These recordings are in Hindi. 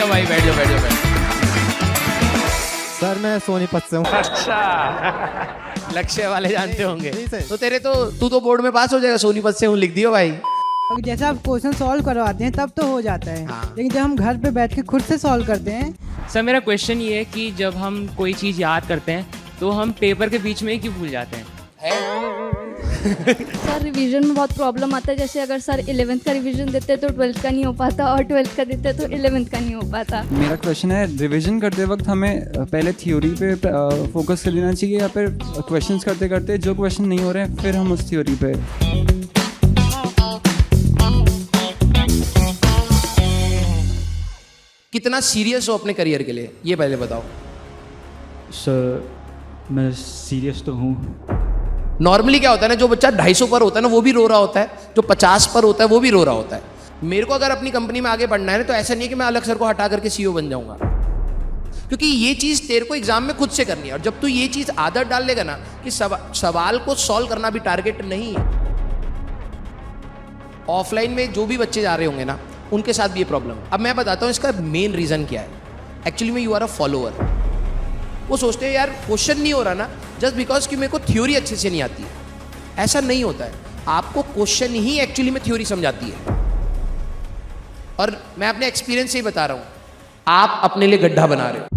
जाओ भाई, बैठ जाओ बैठ जाओ बैठ जाओ। सर मैं सोनीपत से हूँ। अच्छा, लक्ष्य वाले जानते होंगे। नहीं सर। तो तू तो बोर्ड में पास हो जाएगा, सोनीपत से हूँ लिख दियो भाई। अब जैसे आप क्वेश्चन सॉल्व करवाते हैं तब तो हो जाता है, हाँ। लेकिन जब हम घर पे बैठ के खुद से सॉल्व करते हैं। सर मेरा क्वेश्चन ये है कि जब हम कोई चीज़ याद करते हैं तो हम पेपर के बीच में ही क्यों भूल जाते हैं? सर रिवीजन में बहुत प्रॉब्लम आता है। जैसे अगर सर 11th का रिवीजन देते हैं तो 12th का नहीं हो पाता, और 12th का देते हैं तो 11th का नहीं हो पाता। मेरा क्वेश्चन है, रिवीजन करते वक्त हमें पहले थ्योरी पे फोकस कर लेना चाहिए या फिर क्वेश्चंस करते करते जो क्वेश्चन नहीं हो रहे हैं फिर हम उस थ्योरी पे? कितना सीरियस हो अपने करियर के लिए, ये पहले बताओ। सर मैं सीरियस तो हूँ। नॉर्मली क्या होता है ना, जो बच्चा 250 पर होता है ना वो भी रो रहा होता है, जो 50 पर होता है वो भी रो रहा होता है। मेरे को अगर अपनी कंपनी में आगे बढ़ना है ना, तो ऐसा नहीं है कि मैं अलग सर को हटा करके सीईओ बन जाऊंगा, क्योंकि ये चीज़ तेरे को एग्जाम में खुद से करनी है। और जब तू ये चीज़ आदत डाल लेगा ना कि सवाल को सॉल्व करना भी टारगेट नहीं है। ऑफलाइन में जो भी बच्चे जा रहे होंगे ना, उनके साथ भी ये प्रॉब्लम। अब मैं बताता हूँ इसका मेन रीज़न क्या है। एक्चुअली में यू आर अ फॉलोअर। वो सोचते हैं यार क्वेश्चन नहीं हो रहा ना, जस्ट बिकॉज कि मेरे को थ्योरी अच्छे से नहीं आती है। ऐसा नहीं होता है, आपको क्वेश्चन ही एक्चुअली में थ्योरी समझाती है। और मैं अपने एक्सपीरियंस से ही बता रहा हूं, आप अपने लिए गड्ढा बना रहे हो।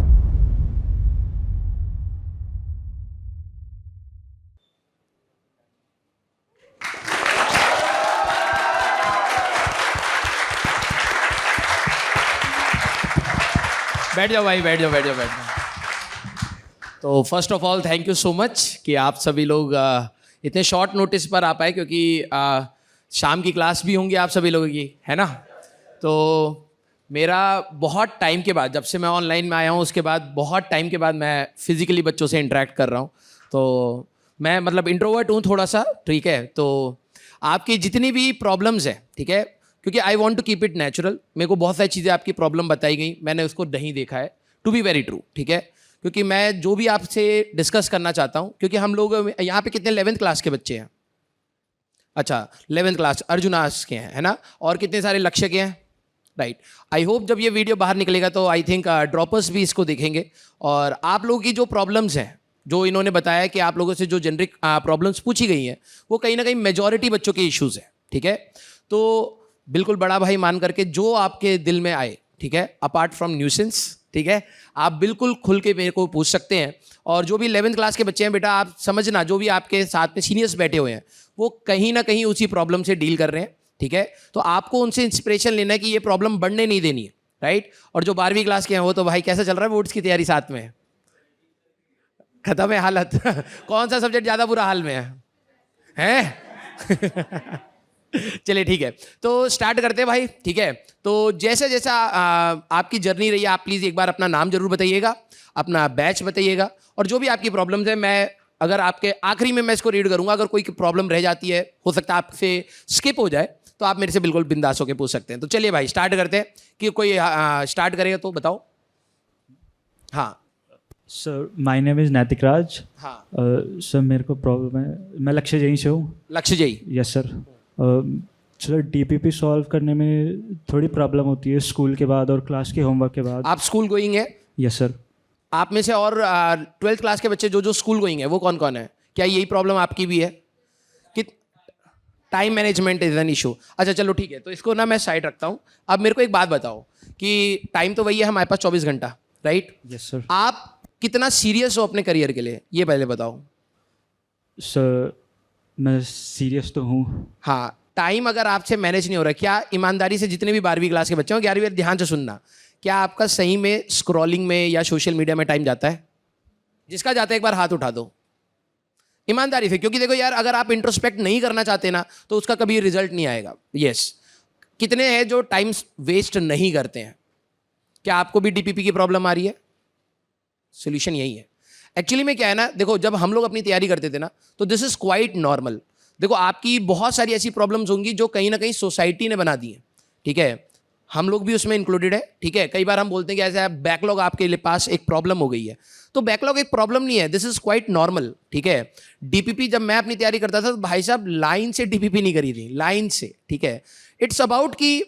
बैठ जाओ भाई, बैठ जाओ बैठ जाओ बैठ जाओ। तो first of all thank you so much कि आप सभी लोग इतने शॉर्ट नोटिस पर आ पाए, क्योंकि शाम की क्लास भी होंगी आप सभी लोगों की, है ना। तो मेरा बहुत टाइम के बाद, जब से मैं ऑनलाइन में आया हूँ उसके बाद बहुत टाइम के बाद मैं फिज़िकली बच्चों से इंटरेक्ट कर रहा हूँ। तो मैं मतलब इंट्रोवर्ट हूँ थोड़ा सा, ठीक है। तो आपकी जितनी भी प्रॉब्लम्स हैं, ठीक है, क्योंकि I want to keep it natural. मेरे को बहुत सारी चीज़ें आपकी प्रॉब्लम बताई गई, मैंने उसको नहीं देखा है, टू बी वेरी ट्रू, ठीक है। क्योंकि मैं जो भी आपसे डिस्कस करना चाहता हूँ, क्योंकि हम लोग यहाँ पे कितने 11th क्लास के बच्चे हैं? अच्छा 11th क्लास अर्जुनास के हैं, है ना। और कितने सारे लक्ष्य के हैं, राइट। आई होप जब ये वीडियो बाहर निकलेगा तो आई थिंक ड्रॉपर्स भी इसको देखेंगे। और आप लोगों की जो प्रॉब्लम्स हैं, जो इन्होंने बताया कि आप लोगों से जो जेनरिक प्रॉब्लम्स पूछी गई हैं, वो कहीं ना कहीं मेजॉरिटी बच्चों के इश्यूज़ हैं, ठीक है। तो बिल्कुल बड़ा भाई मान करके जो आपके दिल में आए, ठीक है, अपार्ट फ्रॉम न्यूसेंस, ठीक है, आप बिल्कुल खुल के मेरे को पूछ सकते हैं। और जो भी 11th क्लास के बच्चे हैं बेटा, आप समझना, जो भी आपके साथ में सीनियर्स बैठे हुए हैं वो कहीं ना कहीं उसी प्रॉब्लम से डील कर रहे हैं, ठीक है। तो आपको उनसे इंस्पिरेशन लेना है कि ये प्रॉब्लम बढ़ने नहीं देनी है, राइट। और जो 12वीं क्लास के हैं वो तो भाई कैसा चल रहा है बोर्ड्स की तैयारी, साथ में खत्म है हालत। कौन सा सब्जेक्ट ज़्यादा बुरा हाल में है? चलिए ठीक है, तो स्टार्ट करते हैं भाई, ठीक है। तो जैसे जैसा आपकी जर्नी रही है, आप प्लीज़ एक बार अपना नाम जरूर बताइएगा, अपना बैच बताइएगा, और जो भी आपकी प्रॉब्लम्स है, मैं अगर आपके आखिरी में मैं इसको रीड करूंगा, अगर कोई प्रॉब्लम रह जाती है, हो सकता है आपसे स्किप हो जाए, तो आप मेरे से बिल्कुल बिंदास होकर पूछ सकते हैं। तो चलिए भाई स्टार्ट करते हैं। कि कोई स्टार्ट करेगा तो बताओ। हाँ सर माय नेम इज़ नैतिक राज। हाँ सर मेरे को प्रॉब्लम है, मैं लक्ष्य जयी से हूँ। लक्ष्य जयी, yes sir. Sir DPP solve करने में थोड़ी प्रॉब्लम होती है स्कूल के बाद और क्लास के होमवर्क के बाद। आप स्कूल गोइंग है? Yes sir. आप में से और 12th क्लास के बच्चे जो स्कूल गोइंग है वो कौन कौन है? क्या यही प्रॉब्लम आपकी भी है कि time management is an issue? अच्छा चलो ठीक है, तो इसको ना मैं साइड रखता हूँ। अब मेरे को एक बात बताओ कि टाइम तो वही है हमारे पास 24 घंटा, राइट? Yes sir. आप कितना सीरियस हो अपने करियर के लिए, ये पहले बताओ। सर मैं सीरियस तो हूँ। हाँ, टाइम अगर आपसे मैनेज नहीं हो रहा, क्या ईमानदारी से जितने भी 12वीं क्लास के बच्चे हो, 11वीं, ध्यान से सुनना, क्या आपका सही में स्क्रॉलिंग में या सोशल मीडिया में टाइम जाता है? जिसका जाता है एक बार हाथ उठा दो ईमानदारी से, क्योंकि देखो यार, अगर आप इंट्रोस्पेक्ट नहीं करना चाहते ना तो उसका कभी रिजल्ट नहीं आएगा। यस, कितने हैं जो टाइम वेस्ट नहीं करते हैं? क्या आपको भी डीपीपी की प्रॉब्लम आ रही है? सोल्यूशन यही है। एक्चुअली में क्या है ना, देखो जब हम लोग अपनी तैयारी करते थे ना, तो दिस इज क्वाइट नॉर्मल। देखो आपकी बहुत सारी ऐसी प्रॉब्लम्स होंगी जो कहीं ना कहीं सोसाइटी ने बना दी है, ठीक है, हम लोग भी उसमें इंक्लूडेड है, ठीक है। कई बार हम बोलते हैं कि ऐसा बैकलॉग आपके पास एक प्रॉब्लम हो गई है, तो बैकलॉग एक प्रॉब्लम नहीं है, दिस इज क्वाइट नॉर्मल, ठीक है। डीपीपी जब मैं अपनी तैयारी करता था तो भाई साहब लाइन से डीपीपी नहीं करी थी, लाइन से, ठीक है। इट्स अबाउट कि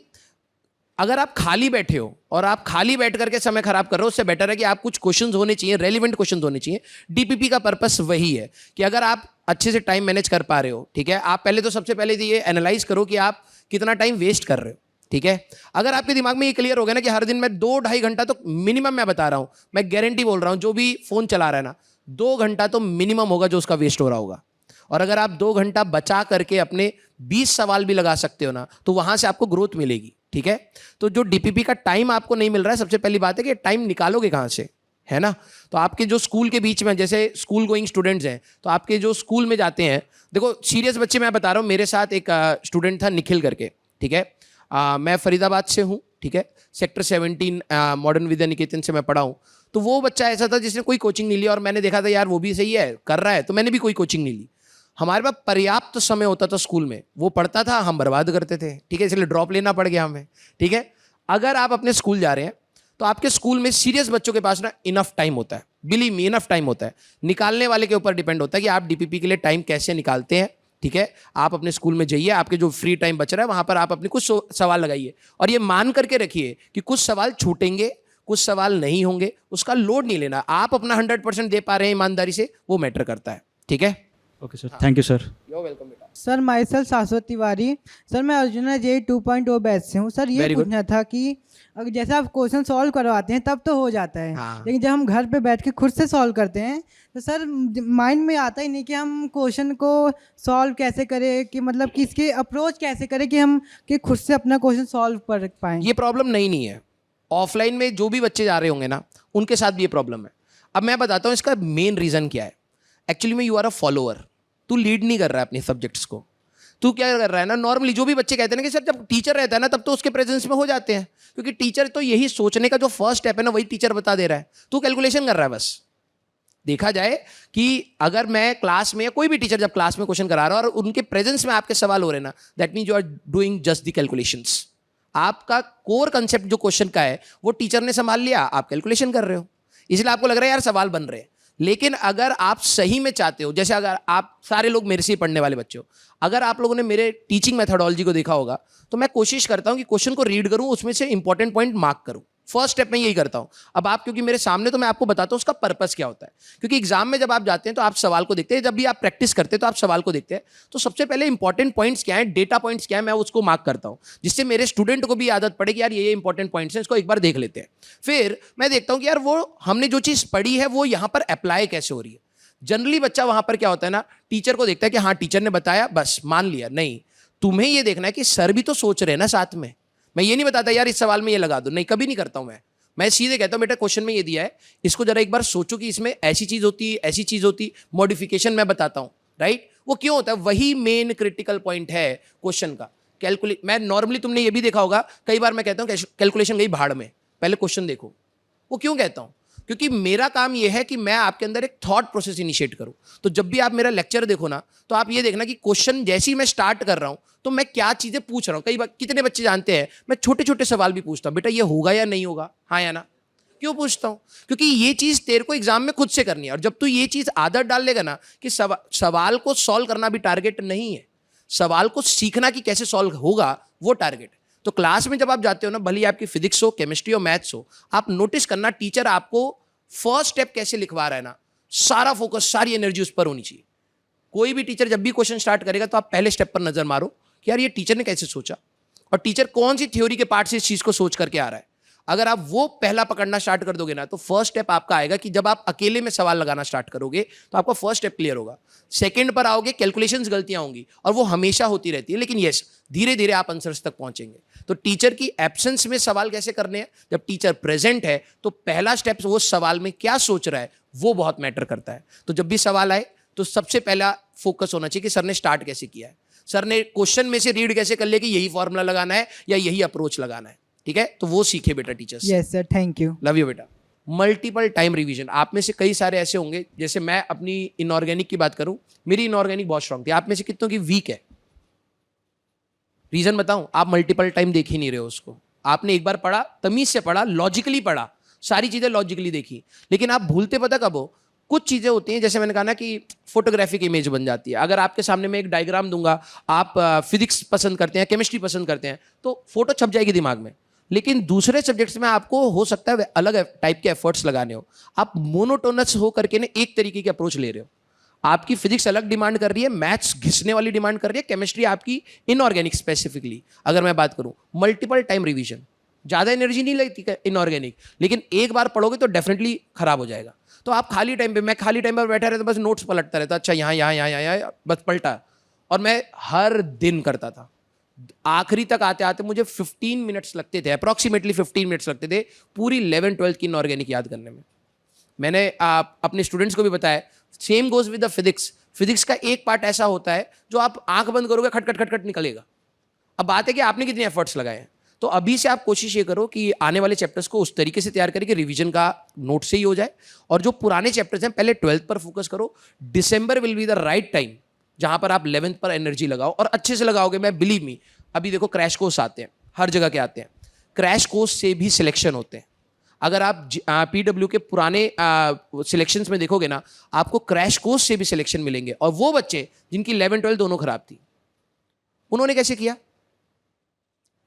अगर आप खाली बैठे हो और आप खाली बैठ करके समय खराब कर रहे हो, उससे बेटर है कि आप कुछ क्वेश्चंस होने चाहिए, रेलिवेंट क्वेश्चंस होने चाहिए। डीपीपी का पर्पस वही है कि अगर आप अच्छे से टाइम मैनेज कर पा रहे हो, ठीक है, आप पहले तो सबसे पहले ये एनालाइज करो कि आप कितना टाइम वेस्ट कर रहे हो, ठीक है। अगर आपके दिमाग में ये क्लियर हो गया ना कि हर दिन मैं 2-2.5 घंटा तो मिनिमम, मैं बता रहा हूं, मैं गारंटी बोल रहा हूं, जो भी फोन चला रहा है ना, 2 घंटा तो मिनिमम होगा जो उसका वेस्ट हो रहा होगा। और अगर आप 2 घंटा बचा करके अपने 20 सवाल भी लगा सकते हो ना, तो वहां से आपको ग्रोथ मिलेगी, ठीक है। तो जो डीपीपी का टाइम आपको नहीं मिल रहा है, सबसे पहली बात है कि टाइम निकालोगे कहां से, है ना। तो आपके जो स्कूल के बीच में, जैसे स्कूल गोइंग स्टूडेंट्स हैं, तो आपके जो स्कूल में जाते हैं, देखो सीरियस बच्चे, मैं बता रहा हूँ, मेरे साथ एक स्टूडेंट था निखिल करके, ठीक है। मैं फरीदाबाद से हूँ, ठीक है, सेक्टर 17 मॉडर्न विद्या निकेतन से मैं पढ़ा हूँ। तो वो बच्चा ऐसा था जिसने कोई कोचिंग नहीं ली, और मैंने देखा था यार वो भी सही है, कर रहा है, तो मैंने भी कोई कोचिंग नहीं ली। हमारे पास पर्याप्त समय होता था स्कूल में, वो पढ़ता था, हम बर्बाद करते थे, ठीक है, इसलिए ड्रॉप लेना पड़ गया हमें, ठीक है। अगर आप अपने स्कूल जा रहे हैं तो आपके स्कूल में सीरियस बच्चों के पास ना इनफ टाइम होता है, बिलीव मी, इनफ टाइम होता है। निकालने वाले के ऊपर डिपेंड होता है कि आप डीपीपी के लिए टाइम कैसे निकालते हैं, ठीक है। आप अपने स्कूल में जाइए, आपके जो फ्री टाइम बच रहा है वहां पर आप अपने कुछ सवाल लगाइए, और ये मान करके रखिए कि कुछ सवाल छूटेंगे, कुछ सवाल नहीं होंगे, उसका लोड नहीं लेना। आप अपना 100% दे पा रहे हैं ईमानदारी से, वो मैटर करता है, ठीक है। Okay sir, thank you sir. You welcome बेटा। सर माई सेल्फ शाश्वत तिवारी। सर मैं अर्जुना जे 2.0 बैच से हूँ। सर ये Very good. पूछना था कि अगर जैसे आप क्वेश्चन सॉल्व करवाते हैं तब तो हो जाता है, हाँ। लेकिन जब हम घर पे बैठ के खुद से सॉल्व करते हैं तो सर माइंड में आता ही नहीं कि हम क्वेश्चन को सॉल्व कैसे करें, कि मतलब कि इसके अप्रोच कैसे करें कि हम कि खुद से अपना क्वेश्चन सॉल्व कर पाएँ। ये प्रॉब्लम नहीं है। ऑफलाइन में जो भी बच्चे जा रहे होंगे ना, उनके साथ भी ये प्रॉब्लम है। अब मैं बताता हूँ इसका मेन रीज़न क्या है। एक्चुअली में यू आर अ फॉलोअर, तू लीड नहीं कर रहा है अपने सब्जेक्ट्स को। तू क्या कर रहा है ना, नॉर्मली जो भी बच्चे कहते हैं ना कि सर जब टीचर रहता है ना तब तो उसके प्रेजेंस में हो जाते हैं, क्योंकि टीचर तो यही सोचने का जो फर्स्ट स्टेप है ना वही टीचर बता दे रहा है, तू कैलकुलेशन कर रहा है बस। देखा जाए कि अगर मैं क्लास में या कोई भी टीचर जब क्लास में क्वेश्चन करा रहा है और उनके प्रेजेंस में आपके सवाल हो रहे हैं ना, that mean you are doing just the calculations. आपका कोर कंसेप्ट जो क्वेश्चन का है वो टीचर ने संभाल लिया, आप कैलकुलेशन कर रहे हो, इसलिए आपको लग रहा है यार सवाल बन रहे हैं। लेकिन अगर आप सही में चाहते हो, जैसे अगर आप सारे लोग मेरे से ही पढ़ने वाले बच्चे हो, अगर आप लोगों ने मेरे टीचिंग मेथोडोलॉजी को देखा होगा तो मैं कोशिश करता हूं कि क्वेश्चन को रीड करूं, उसमें से इंपॉर्टेंट पॉइंट मार्क करूं। फर्स्ट स्टेप में यही करता हूं। अब आप क्योंकि मेरे सामने, तो मैं आपको बताता हूं उसका पर्पस क्या होता है। क्योंकि एग्जाम में जब आप जाते हैं तो आप सवाल को देखते हैं, जब भी आप प्रैक्टिस करते हैं तो आप सवाल को देखते हैं। तो सबसे पहले इंपॉर्टेंट पॉइंट्स क्या है, डेटा पॉइंट्स क्या है, मैं उसको मार्क करता हूं, जिससे मेरे स्टूडेंट को भी आदत पड़े कि यार ये इंपॉर्टेंट पॉइंट्स हैं, इसको एक बार देख लेते हैं। फिर मैं देखता हूं कि यार वो हमने जो चीज़ पढ़ी है वो यहाँ पर अप्लाई कैसे हो रही है। जनरली बच्चा वहां पर क्या होता है ना, टीचर को देखता है कि हाँ टीचर ने बताया बस मान लिया। नहीं, तुम्हें ये देखना है कि सर भी तो सोच रहे हैं ना साथ में। मैं ये नहीं बताता यार इस सवाल में ये लगा दो, नहीं, कभी नहीं करता हूं मैं सीधे कहता हूं बेटा क्वेश्चन में ये दिया है, इसको जरा एक बार सोचो कि इसमें ऐसी चीज होती, ऐसी चीज होती, मॉडिफिकेशन मैं बताता हूं, राइट। वो क्यों होता है, वही मेन क्रिटिकल पॉइंट है क्वेश्चन का। कैलकुलेट, मैं नॉर्मली तुमने ये भी देखा होगा, कई बार मैं कहता हूं कैलकुलेशन गई भाड़ में, पहले क्वेश्चन देखो। वो क्यों कहता हूं, क्योंकि मेरा काम यह है कि मैं आपके अंदर एक थॉट प्रोसेस इनिशिएट करूं। तो जब भी आप मेरा लेक्चर देखो ना, तो आप ये देखना कि क्वेश्चन जैसे ही मैं स्टार्ट कर रहा हूं तो मैं क्या चीजें पूछ रहा हूं। कई बार कितने बच्चे जानते हैं मैं छोटे छोटे सवाल भी पूछता हूं, बेटा ये होगा या नहीं होगा, हाँ या ना। क्यों पूछता हूं, क्योंकि ये चीज तेरे को एग्जाम में खुद से करनी है। और जब तू ये चीज आदत डाल लेगा ना कि सवाल को सॉल्व करना भी टारगेट नहीं है, सवाल को सीखना कि कैसे सॉल्व होगा वो टारगेट है। तो क्लास में जब आप जाते हो ना, भले आपकी फिजिक्स हो, केमिस्ट्री हो, मैथ्स हो, आप नोटिस करना टीचर आपको फर्स्ट स्टेप कैसे लिखवा रहा है ना, सारा फोकस, सारी एनर्जी उस पर होनी चाहिए। कोई भी टीचर जब भी क्वेश्चन स्टार्ट करेगा तो आप पहले स्टेप पर नजर मारो कि यार ये टीचर ने कैसे सोचा, और टीचर कौन सी थ्योरी के पार्ट से इस चीज को सोच करके आ रहा है। अगर आप वो पहला पकड़ना स्टार्ट कर दोगे ना, तो फर्स्ट स्टेप आपका आएगा कि जब आप अकेले में सवाल लगाना स्टार्ट करोगे तो आपका फर्स्ट स्टेप क्लियर होगा। सेकंड पर आओगे, कैलकुलेशंस गलतियां होंगी, और वो हमेशा होती रहती है, लेकिन यस धीरे धीरे आप आंसर्स तक पहुंचेंगे। तो टीचर की एब्सेंस में सवाल कैसे करने हैं, जब टीचर प्रेजेंट है तो पहला स्टेप वो सवाल में क्या सोच रहा है वो बहुत मैटर करता है। तो जब भी सवाल आए तो सबसे पहला फोकस होना चाहिए कि सर ने स्टार्ट कैसे किया है, सर ने क्वेश्चन में से रीड कैसे कर लिया कि यही फॉर्मूला लगाना है या यही अप्रोच लगाना है, ठीक है। तो वो सीखे बेटा teachers. Yes sir, thank you. Love you बेटा। मल्टीपल टाइम रिवीजन, आप में से कई सारे ऐसे होंगे, जैसे मैं अपनी इनऑर्गेनिक की बात करूं, मेरी इनऑर्गेनिक बहुत स्ट्रांग थी, आप में से कितनों की वीक है। रीजन बताऊं, आप मल्टीपल टाइम देख ही नहीं रहे हो उसको। आपने एक बार पढ़ा, तमीज से पढ़ा, लॉजिकली पढ़ा, सारी चीजें लॉजिकली देखी, लेकिन आप भूलते पता कब हो, कुछ चीजें होती हैं, जैसे मैंने कहा ना कि फोटोग्राफिक इमेज बन जाती है। अगर आपके सामने मैं एक डायग्राम दूंगा, आप फिजिक्स पसंद करते हैं, केमिस्ट्री पसंद करते हैं, तो फोटो छप जाएगी दिमाग में, लेकिन दूसरे सब्जेक्ट्स में आपको हो सकता है अलग टाइप के एफर्ट्स लगाने हो। आप मोनोटोनस हो करके ना एक तरीके की अप्रोच ले रहे हो। आपकी फिजिक्स अलग डिमांड कर रही है, मैथ्स घिसने वाली डिमांड कर रही है, केमिस्ट्री आपकी इनऑर्गेनिक स्पेसिफिकली अगर मैं बात करूं, मल्टीपल टाइम रिवीजन, ज़्यादा एनर्जी नहीं लगती इनऑर्गेनिक, लेकिन एक बार पढ़ोगे तो डेफिनेटली खराब हो जाएगा। तो आप खाली टाइम पे, मैं खाली टाइम पर बैठा रहता बस नोट्स पलटता रहता, अच्छा यहाँ यहाँ यहाँ यहाँ बस पलटा, और मैं हर दिन करता था। आखिरी तक आते आते मुझे 15 मिनट्स लगते थे, अप्रॉक्सीमेटली 15 मिनट्स लगते थे पूरी 11th-12th की इनऑर्गेनिक याद करने में। मैंने अपने स्टूडेंट्स को भी बताया, same goes with the physics. Physics का एक पार्ट ऐसा होता है जो आप आंख बंद करोगे खटखट खटखट निकलेगा। अब बात है कि आपने कितने एफर्ट्स लगाए हैं। तो अभी से आप कोशिश ये करो कि आने वाले चैप्टर्स को उस तरीके से तैयार करें कि रिवीजन का नोट से ही हो जाए, और जो पुराने चैप्टर्स हैं पहले 12th पर फोकस करो। December will be the right time जहां पर आप 11th पर एनर्जी लगाओ, और अच्छे से लगाओगे। मैं बिलीव मी, अभी देखो क्रैश कोर्स आते हैं, हर जगह के आते हैं, क्रैश कोर्स से भी सिलेक्शन होते हैं। अगर आप PW के पुराने सिलेक्शंस में देखोगे ना, आपको क्रैश कोर्स से भी सिलेक्शन मिलेंगे। और वो बच्चे जिनकी 11th-12th दोनों खराब थी, उन्होंने कैसे किया?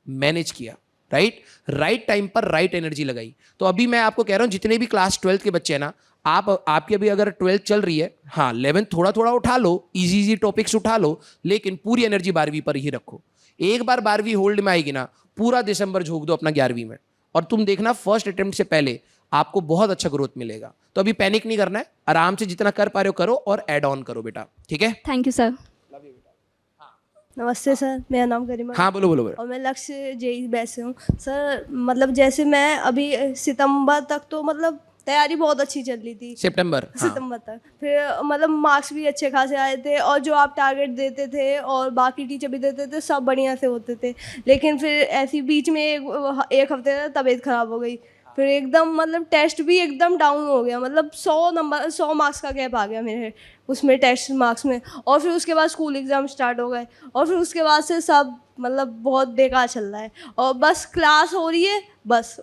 मैनेज किया, राइट टाइम पर राइट एनर्जी लगाई। तो अभी मैं आपको कह रहा हूं, जितने भी क्लास 12th के बच्चे हैं ना, आपकी अभी अगर 12th चल रही है, हाँ 11th थोड़ा थोड़ा उठा लो, इजी टॉपिक्स उठा लो, लेकिन पूरी एनर्जी 12वीं पर ही रखो। एक बार 12वीं होल्ड में आएगी ना, पूरा दिसंबर झोंक दो अपना 11वीं में, और तुम देखना फर्स्ट अटेम्प्ट से पहले आपको बहुत अच्छा ग्रोथ मिलेगा। तो अभी पैनिक नहीं करना है, आराम से जितना कर पा रहे हो करो, और ऐड ऑन करो बेटा, ठीक है? Thank you sir. नमस्ते सर, मेरा नाम गरिमा। हाँ बोलो बोलो बोलो। और मैं लक्ष्य JEE बैच से हूँ सर। मतलब जैसे मैं अभी सितंबर तक तो मतलब तैयारी बहुत अच्छी चल रही थी, सितंबर तक फिर मतलब मार्क्स भी अच्छे खासे आए थे, और जो आप टारगेट देते थे और बाकी टीचर भी देते थे सब बढ़िया से होते थे। लेकिन फिर ऐसी बीच में एक हफ्ते तबीयत खराब हो गई, फिर एकदम मतलब टेस्ट भी एकदम डाउन हो गया। मतलब 100 मार्क्स का गैप आ गया मेरे उसमें टेस्ट मार्क्स में। और फिर उसके बाद स्कूल एग्ज़ाम स्टार्ट हो गए, और फिर उसके बाद से सब मतलब बहुत बेकार चल रहा है, और बस क्लास हो रही है बस,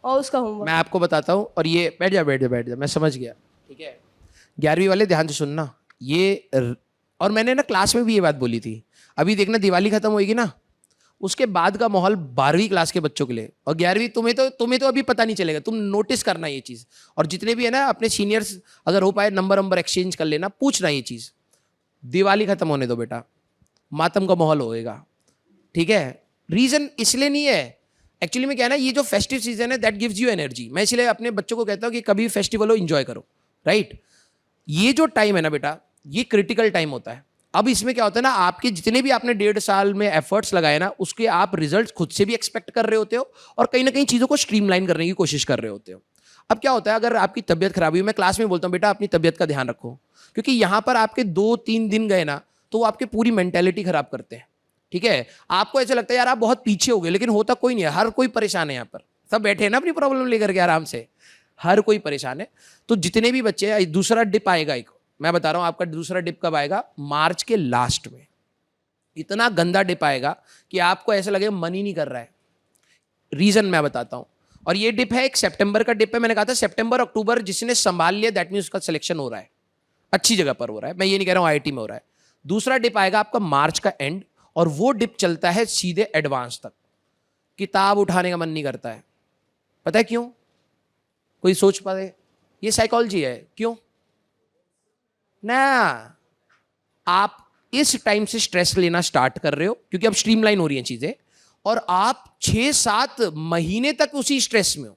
और उसका होमवर्क। मैं आपको बताता हूँ, और ये बैठ जा, मैं समझ गया, ठीक है? 11वीं वाले ध्यान से सुनना ये, और मैंने ना क्लास में भी ये बात बोली थी। अभी देखना दिवाली खत्म होएगी ना, उसके बाद का माहौल 12वीं क्लास के बच्चों के लिए, और 11वीं तुम्हें तो अभी पता नहीं चलेगा, तुम नोटिस करना ये चीज़। और जितने भी है ना अपने सीनियर्स, अगर हो पाए नंबर एक्सचेंज कर लेना, पूछना ये चीज़। दिवाली खत्म होने दो बेटा, मातम का माहौल होएगा, ठीक है? रीज़न इसलिए नहीं है, एक्चुअली में क्या है ना, ये जो फेस्टिव सीजन है दैट गिव्स यू एनर्जी। मैं इसलिए अपने बच्चों को कहता हूँ कि कभी फेस्टिवल हो एंजॉय करो, राइट? ये जो टाइम है ना बेटा, ये क्रिटिकल टाइम होता है। अब इसमें क्या होता है ना, आपके जितने भी आपने 1.5 साल में एफर्ट्स लगाए ना, उसके आप रिजल्ट्स खुद से भी एक्सपेक्ट कर रहे होते हो, और कहीं ना कहीं चीज़ों को स्ट्रीमलाइन करने की कोशिश कर रहे होते हो। अब क्या होता है, अगर आपकी तबीयत खराब हुई, मैं क्लास में बोलता हूँ बेटा अपनी तबीयत का ध्यान रखो, क्योंकि यहाँ पर आपके 2-3 दिन गए ना, तो वो आपकी पूरी मेंटेलिटी खराब करते हैं, ठीक है? आपको ऐसा लगता है यार आप बहुत पीछे हो गए, लेकिन होता कोई नहीं है, हर कोई परेशान है। यहाँ पर सब बैठे हैं ना अपनी प्रॉब्लम लेकर के आराम से, हर कोई परेशान है। तो जितने भी बच्चे, दूसरा डिप आएगा, एक मैं बता रहा हूँ आपका दूसरा डिप कब आएगा, मार्च के लास्ट में। इतना गंदा डिप आएगा कि आपको ऐसा लगेगा मन ही नहीं कर रहा है। रीजन मैं बताता हूँ, और ये डिप है एक सितंबर का डिप है। मैंने कहा था सितंबर अक्टूबर जिसने संभाल लिया दैट मीन्स उसका सिलेक्शन हो रहा है, अच्छी जगह पर हो रहा है। मैं ये नहीं कह रहा हूँ IIT में हो रहा है। दूसरा डिप आएगा आपका मार्च का एंड, और वो डिप चलता है सीधे एडवांस तक। किताब उठाने का मन नहीं करता है, पता है क्यों? कोई सोच पाए? ये साइकोलॉजी है। क्यों ना? आप इस टाइम से स्ट्रेस लेना स्टार्ट कर रहे हो, क्योंकि अब स्ट्रीमलाइन हो रही हैं चीजें, और आप 6-7 महीने तक उसी स्ट्रेस में हो।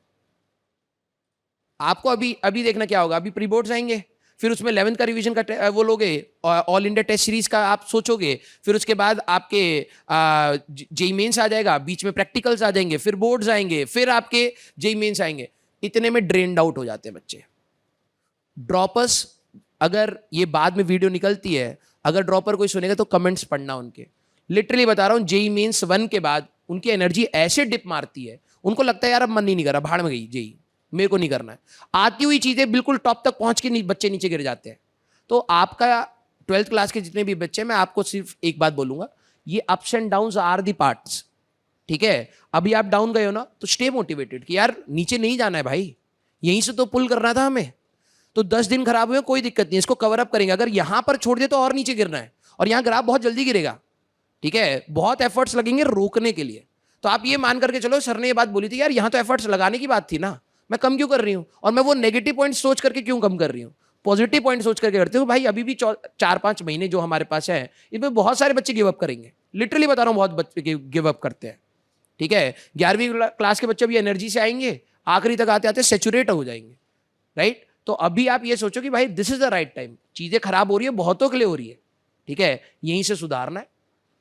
आपको अभी देखना क्या होगा, अभी प्री बोर्ड्स आएंगे, फिर उसमें 11th का रिवीजन का वो लोगे, ऑल इंडिया टेस्ट सीरीज का आप सोचोगे, फिर उसके बाद आपके JEE मेंस आ जाएगा, बीच में प्रैक्टिकल्स आ जाएंगे, फिर बोर्ड्स आएंगे, फिर आपके JEE मेंस आएंगे। इतने में ड्रेन्ड आउट हो जाते हैं बच्चे। ड्रॉपर्स, अगर ये बाद में वीडियो निकलती है, अगर ड्रॉपर कोई सुनेगा तो कमेंट्स पढ़ना उनके। लिटरली बता रहा हूँ, JEE मेंस 1 के बाद उनकी एनर्जी ऐसे डिप मारती है, उनको लगता है यार अब मन ही नहीं कर रहा, भाड़ में गई JEE, मेरे को नहीं करना है। आती हुई चीजें बिल्कुल टॉप तक पहुंच के बच्चे नीचे गिर जाते हैं। तो आपका 12th क्लास के जितने भी बच्चे, मैं आपको सिर्फ एक बात बोलूंगा, ये ups and downs are the parts, ठीक है? अभी आप डाउन गए हो ना, तो स्टे मोटिवेटेड कि यार नीचे नहीं जाना है भाई, यहीं से तो पुल करना था हमें। तो 10 दिन खराब हुए कोई दिक्कत नहीं, इसको कवर अप करेंगे। अगर यहां पर छोड़ दिया तो और नीचे गिरना है, और यहां ग्राफ बहुत जल्दी गिरेगा, ठीक है? बहुत एफर्ट्स लगेंगे रोकने के लिए। तो आप ये मान करके चलो सर ने ये बात बोली थी यार यहाँ तो एफर्ट्स लगाने की बात थी ना, मैं कम क्यों कर रही हूँ, और मैं वो नेगेटिव पॉइंट सोच करके क्यों कम कर रही हूँ, पॉजिटिव पॉइंट सोच करके करती हूँ। भाई अभी भी 4-5 महीने जो हमारे पास है इनमें बहुत सारे बच्चे गिव अप करेंगे, लिटरली बता रहा हूँ, बहुत बच्चे गिव अप करते हैं। ठीक है, 11वीं क्लास के बच्चे भी एनर्जी से आएंगे, आखिरी तक आते आते सेचुरेट हो जाएंगे, राइट। तो अभी आप ये सोचो कि भाई this is the right time, चीजें खराब हो रही है, बहुतों के लिए हो रही है, ठीक है, यहीं से सुधारना है,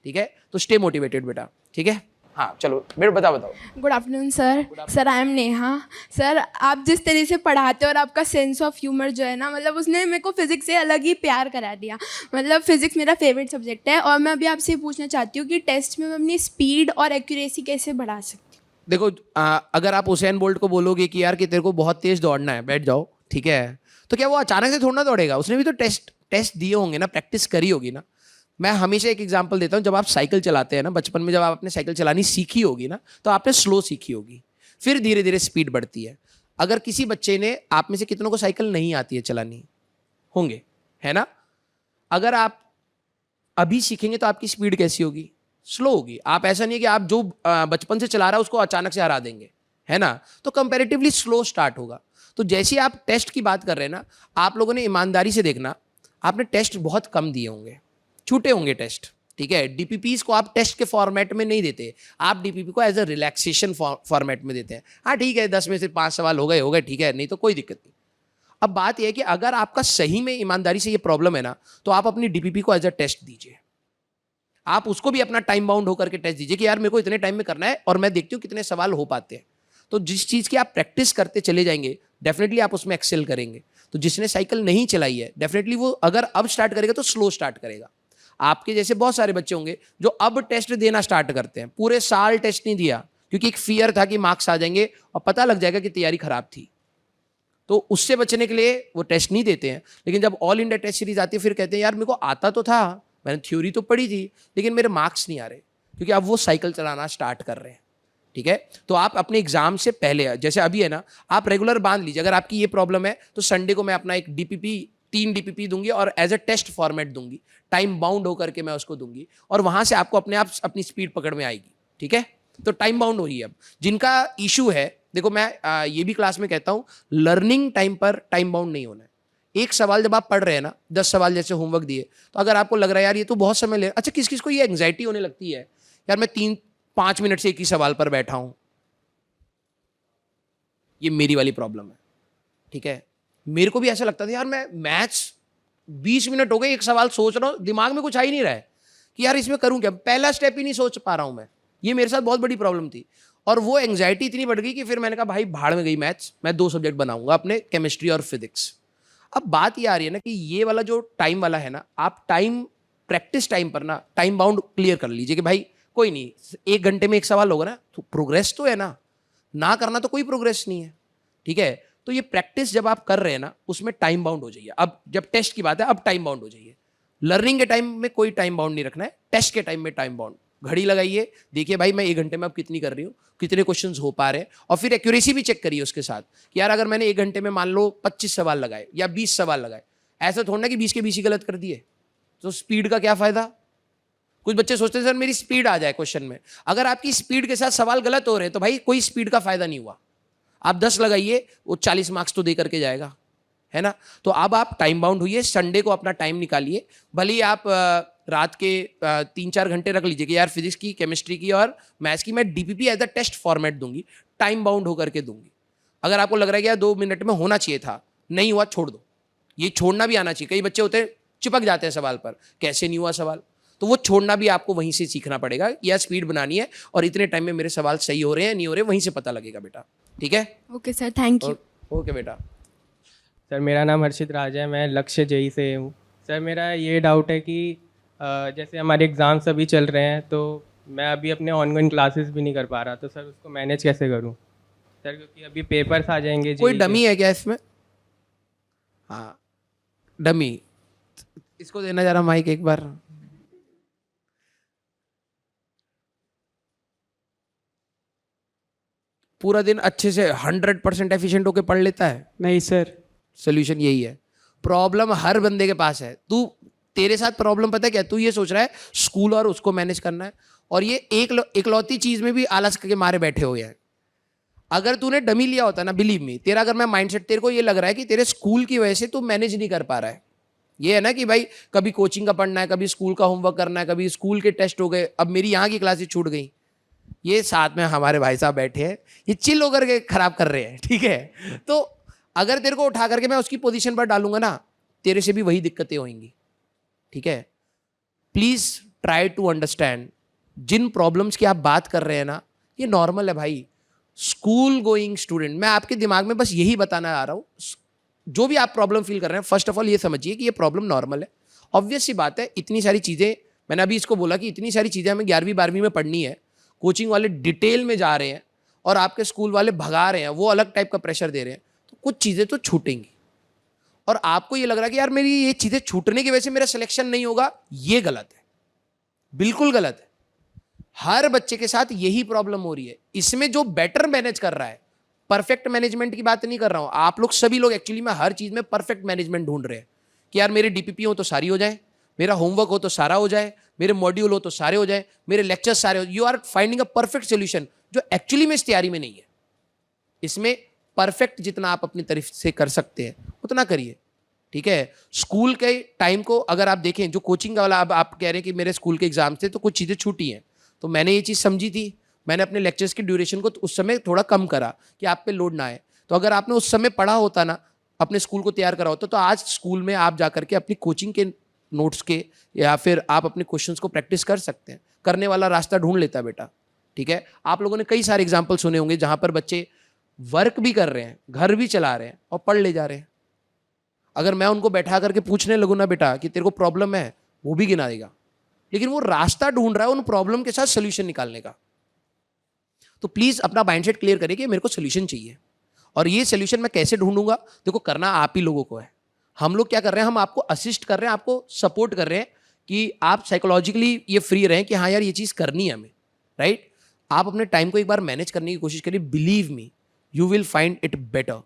ठीक है। तो स्टे मोटिवेटेड बेटा, ठीक है। हाँ चलो बेटा बताओ। Good afternoon sir I am Neha. Sir आप जिस तरह से पढ़ाते हो और आपका सेंस ऑफ ह्यूमर जो है ना, मतलब उसने मेरे को फिज़िक्स से अलग ही प्यार करा दिया। मतलब फिज़िक्स मेरा फेवरेट सब्जेक्ट है, और मैं अभी आपसे ये पूछना चाहती हूँ कि टेस्ट में मैं अपनी स्पीड और एक्यूरेसी कैसे बढ़ा सकती हूँ। देखो अगर आप हुसैन बोल्ट को बोलोगे कि यार कि तेरे को बहुत तेज दौड़ना है, बैठ जाओ, ठीक है, तो क्या वो अचानक से थोड़ा ना दौड़ेगा, उसने भी तो टेस्ट दिए होंगे ना, प्रैक्टिस करी होगी ना। मैं हमेशा एक एग्जांपल देता हूँ, जब आप साइकिल चलाते हैं ना, बचपन में जब आपने साइकिल चलानी सीखी होगी ना, तो आपने स्लो सीखी होगी, फिर धीरे धीरे स्पीड बढ़ती है। अगर किसी बच्चे ने, आप में से कितनों को साइकिल नहीं आती है चलानी, होंगे, है ना, अगर आप अभी सीखेंगे तो आपकी स्पीड कैसी होगी, स्लो होगी। आप ऐसा नहीं है कि आप जो बचपन से चला रहा है उसको अचानक से हरा देंगे, है ना, तो कंपैरेटिवली स्लो स्टार्ट होगा। तो जैसे आप टेस्ट की बात कर रहे हैं ना, आप लोगों ने ईमानदारी से देखना, आपने टेस्ट बहुत कम दिए होंगे, छूटे होंगे टेस्ट, ठीक है। डीपीपीज को आप टेस्ट के फॉर्मेट में नहीं देते, आप डीपीपी को एज अ रिलैक्सेशन फॉर्मेट में देते हैं। हाँ ठीक है, 10 में से 5 सवाल हो गए, ठीक है, नहीं तो कोई दिक्कत नहीं। अब बात यह है कि अगर आपका सही में ईमानदारी से ये प्रॉब्लम है ना, तो आप अपनी डीपीपी को एज अ टेस्ट दीजिए, आप उसको भी अपना टाइम बाउंड होकर के टेस्ट दीजिए कि यार मेरे को इतने टाइम में करना है और मैं देखती हूँ कितने सवाल हो पाते हैं। तो जिस चीज़ की आप प्रैक्टिस करते चले जाएंगे, डेफिनेटली आप उसमें एक्सेल करेंगे। तो जिसने साइकिल नहीं चलाई है, डेफिनेटली वो अगर अब स्टार्ट करेगा तो स्लो स्टार्ट करेगा। आपके जैसे बहुत सारे बच्चे होंगे जो अब टेस्ट देना स्टार्ट करते हैं, पूरे साल टेस्ट नहीं दिया क्योंकि एक फियर था कि मार्क्स आ जाएंगे और पता लग जाएगा कि तैयारी खराब थी, तो उससे बचने के लिए वो टेस्ट नहीं देते हैं। लेकिन जब ऑल इंडिया टेस्ट सीरीज आती है, फिर कहते हैं यार मेरे को आता तो था, मैंने थ्योरी तो पढ़ी थी, लेकिन मेरे मार्क्स नहीं आ रहे, क्योंकि अब वो साइकिल चलाना स्टार्ट कर रहे हैं, ठीक है। तो आप अपने एग्जाम से पहले, जैसे अभी है ना, आप रेगुलर बांध लीजिए। अगर आपकी ये प्रॉब्लम है तो संडे को मैं अपना एक डीपीपी, 3 डीपीपी दूंगी और एज अ टेस्ट फॉर्मेट दूंगी, टाइम बाउंड होकर के मैं उसको दूंगी, और वहां से आपको अपने आप अपनी स्पीड पकड़ में आएगी, ठीक है। तो टाइम बाउंड हो रही है। अब जिनका इशू है, देखो मैं ये भी क्लास में कहता हूं, लर्निंग टाइम पर टाइम बाउंड नहीं होना है। एक सवाल जब आप पढ़ रहे हैं ना, 10 सवाल जैसे होमवर्क दिए, तो अगर आपको लग रहा है यार ये तो बहुत समय ले, अच्छा किस किस को ये एंग्जाइटी होने लगती है, यार मैं 3-5 मिनट से एक ही सवाल पर बैठा हूं, ये मेरी वाली प्रॉब्लम है, ठीक है। मेरे को भी ऐसा लगता था यार मैं मैथ्स 20 मिनट हो गए, एक सवाल सोच रहा हूं, दिमाग में कुछ आ ही नहीं रहा है कि यार इसमें करूं क्या, पहला स्टेप ही नहीं सोच पा रहा हूं मैं। ये मेरे साथ बहुत बड़ी प्रॉब्लम थी, और वो एंग्जाइटी इतनी बढ़ गई कि फिर मैंने कहा भाई भाड़ में गई मैथ्स, मैं 2 सब्जेक्ट बनाऊंगा अपने, केमिस्ट्री और फिजिक्स। अब बात ये आ रही है ना कि ये वाला जो टाइम वाला है ना, आप टाइम, प्रैक्टिस टाइम पर ना टाइम बाउंड क्लियर कर लीजिए कि भाई कोई नहीं, 1 घंटे में एक सवाल होगा ना, तो प्रोग्रेस तो है ना करना तो कोई प्रोग्रेस नहीं है, ठीक है। तो ये प्रैक्टिस जब आप कर रहे हैं ना, उसमें टाइम बाउंड हो जाइए। अब जब टेस्ट की बात है, अब टाइम बाउंड हो जाइए। लर्निंग के टाइम में कोई टाइम बाउंड नहीं रखना है, टेस्ट के टाइम में टाइम बाउंड। घड़ी लगाइए, देखिए भाई मैं 1 घंटे में अब कितनी कर रही हूँ, कितने क्वेश्चंस हो पा रहे हैं, और फिर एक्यूरेसी भी चेक करिए उसके साथ कि यार अगर मैंने 1 घंटे में मान लो 25 सवाल लगाए या 20 सवाल लगाए, ऐसा थोड़ा ना कि 20 के 20 ही गलत कर दिए, तो स्पीड का क्या फायदा। कुछ बच्चे सोचते हैं सर मेरी स्पीड आ जाए क्वेश्चन में, अगर आपकी स्पीड के साथ सवाल गलत हो रहे हैं तो भाई कोई स्पीड का फायदा नहीं हुआ। आप 10 लगाइए, वो 40 मार्क्स तो दे करके जाएगा, है ना। तो अब आप टाइम बाउंड हुई, संडे को अपना टाइम निकालिए, भले ही आप रात के 3-4 घंटे रख लीजिए कि यार फिजिक्स की, केमिस्ट्री की और मैथ्स की मैं DPP as a test format दूंगी, टाइम बाउंड होकर के दूंगी। अगर आपको लग रहा है कि यार 2 मिनट में होना चाहिए था, नहीं हुआ, छोड़ दो। ये छोड़ना भी आना चाहिए। कई बच्चे होते हैं चिपक जाते हैं सवाल पर, कैसे नहीं हुआ सवाल, तो वो छोड़ना भी आपको वहीं से सीखना पड़ेगा। या स्पीड बनानी है और इतने टाइम में मेरे सवाल सही हो रहे हैं नहीं हो रहे, वहीं से पता लगेगा बेटा, ठीक है। Okay sir, thank you. Okay बेटा। सर मेरा नाम हर्षित राज है, मैं लक्ष्य जेई से हूँ। सर मेरा ये डाउट है कि जैसे हमारे एग्ज़ाम्स अभी चल रहे हैं, तो मैं अभी अपने ऑनगोइंग क्लासेस भी नहीं कर पा रहा, तो सर उसको मैनेज कैसे करूँ सर, क्योंकि अभी पेपर्स आ जाएंगे। कोई डमी है क्या इसमें? हाँ डमी, इसको देना जरा माइक एक बार। पूरा दिन अच्छे से 100% एफिशिएंट होके पढ़ लेता है? नहीं सर। सोल्यूशन यही है। प्रॉब्लम हर बंदे के पास है। तू तेरे साथ प्रॉब्लम पता है क्या, तू ये सोच रहा है स्कूल और उसको मैनेज करना है, और ये एकलौती चीज में भी आलस के मारे बैठे हुए हैं। अगर तूने डमी लिया होता ना, बिलीव मी, तेरा अगर मैं माइंडसेट, तेरे को ये लग रहा है कि तेरे स्कूल की वजह से तू मैनेज नहीं कर पा रहा है, ये है ना कि भाई कभी कोचिंग का पढ़ना है, कभी स्कूल का होमवर्क करना है, कभी स्कूल के टेस्ट हो गए, अब मेरी यहाँ की क्लासेस छूट गई। ये साथ में हमारे भाई साहब बैठे हैं, ये चिल होकर के खराब कर रहे हैं, ठीक है। तो अगर तेरे को उठा करके मैं उसकी पोजीशन पर डालूंगा ना, तेरे से भी वही दिक्कतें होंगी, ठीक है। प्लीज ट्राई टू अंडरस्टैंड, जिन प्रॉब्लम्स की आप बात कर रहे हैं ना, ये नॉर्मल है भाई। स्कूल गोइंग स्टूडेंट, मैं आपके दिमाग में बस यही बताना आ रहा हूँ, जो भी आप प्रॉब्लम फील कर रहे हैं, फर्स्ट ऑफ ऑल ये समझिए कि ये प्रॉब्लम नॉर्मल है। ऑब्वियस सी बात है, इतनी सारी चीज़ें, मैंने अभी इसको बोला कि इतनी सारी चीज़ें हमें 11वीं 12वीं में पढ़नी है, कोचिंग वाले डिटेल में जा रहे हैं और आपके स्कूल वाले भगा रहे हैं, वो अलग टाइप का प्रेशर दे रहे हैं, तो कुछ चीज़ें तो छूटेंगी। और आपको ये लग रहा है कि यार मेरी ये चीज़ें छूटने की वजह से मेरा सिलेक्शन नहीं होगा, ये गलत है, बिल्कुल गलत है। हर बच्चे के साथ यही प्रॉब्लम हो रही है। इसमें जो बेटर मैनेज कर रहा है, परफेक्ट मैनेजमेंट की बात नहीं कर रहा हूं, आप लोग सभी लोग एक्चुअली में हर चीज में परफेक्ट मैनेजमेंट ढूंढ रहे हैं कि यार मेरे डीपीपी हो तो सारी हो जाए, मेरा होमवर्क हो तो सारा हो जाए, मेरे मॉड्यूल हो तो सारे हो जाए, मेरे लेक्चर्स सारे हो। You are finding a perfect solution, जो एक्चुअली में इस तैयारी में नहीं है। इसमें परफेक्ट जितना आप अपनी तरफ से कर सकते हैं उतना करिए, ठीक है। स्कूल के टाइम को अगर आप देखें, जो कोचिंग वाला, अब आप कह रहे हैं कि मेरे स्कूल के एग्जाम थे तो कुछ चीज़ें छूटी हैं, तो मैंने ये चीज़ समझी थी, मैंने अपने लेक्चर्स की ड्यूरेशन को उस समय थोड़ा कम करा कि आप पे लोड ना आए। तो अगर आपने उस समय पढ़ा होता ना, अपने स्कूल को तैयार करा होता, तो आज स्कूल में आप जाकर के अपनी कोचिंग के नोट्स के या फिर आप अपने क्वेश्चंस को प्रैक्टिस कर सकते हैं। करने वाला रास्ता ढूंढ लेता है बेटा, ठीक है। आप लोगों ने कई सारे एग्जाम्पल सुने होंगे जहां पर बच्चे वर्क भी कर रहे हैं, घर भी चला रहे हैं और पढ़ ले जा रहे हैं। अगर मैं उनको बैठा करके पूछने लगूँ ना, बेटा कि तेरे को प्रॉब्लम है, वो भी गिना देगा, लेकिन वो रास्ता ढूंढ रहा है उन प्रॉब्लम के साथ सोल्यूशन निकालने का। तो प्लीज अपना माइंडसेट क्लियर करिए कि मेरे को सोल्यूशन चाहिए, और ये सोल्यूशन मैं कैसे ढूंढूंगा, देखो करना आप ही लोगों को है। हम लोग क्या कर रहे हैं, हम आपको असिस्ट कर रहे हैं, आपको सपोर्ट कर रहे हैं कि आप साइकोलॉजिकली ये फ्री रहें कि हाँ यार ये चीज़ करनी है हमें, राइट। आप अपने टाइम को एक बार मैनेज करने की कोशिश करिए, believe me you will find it better,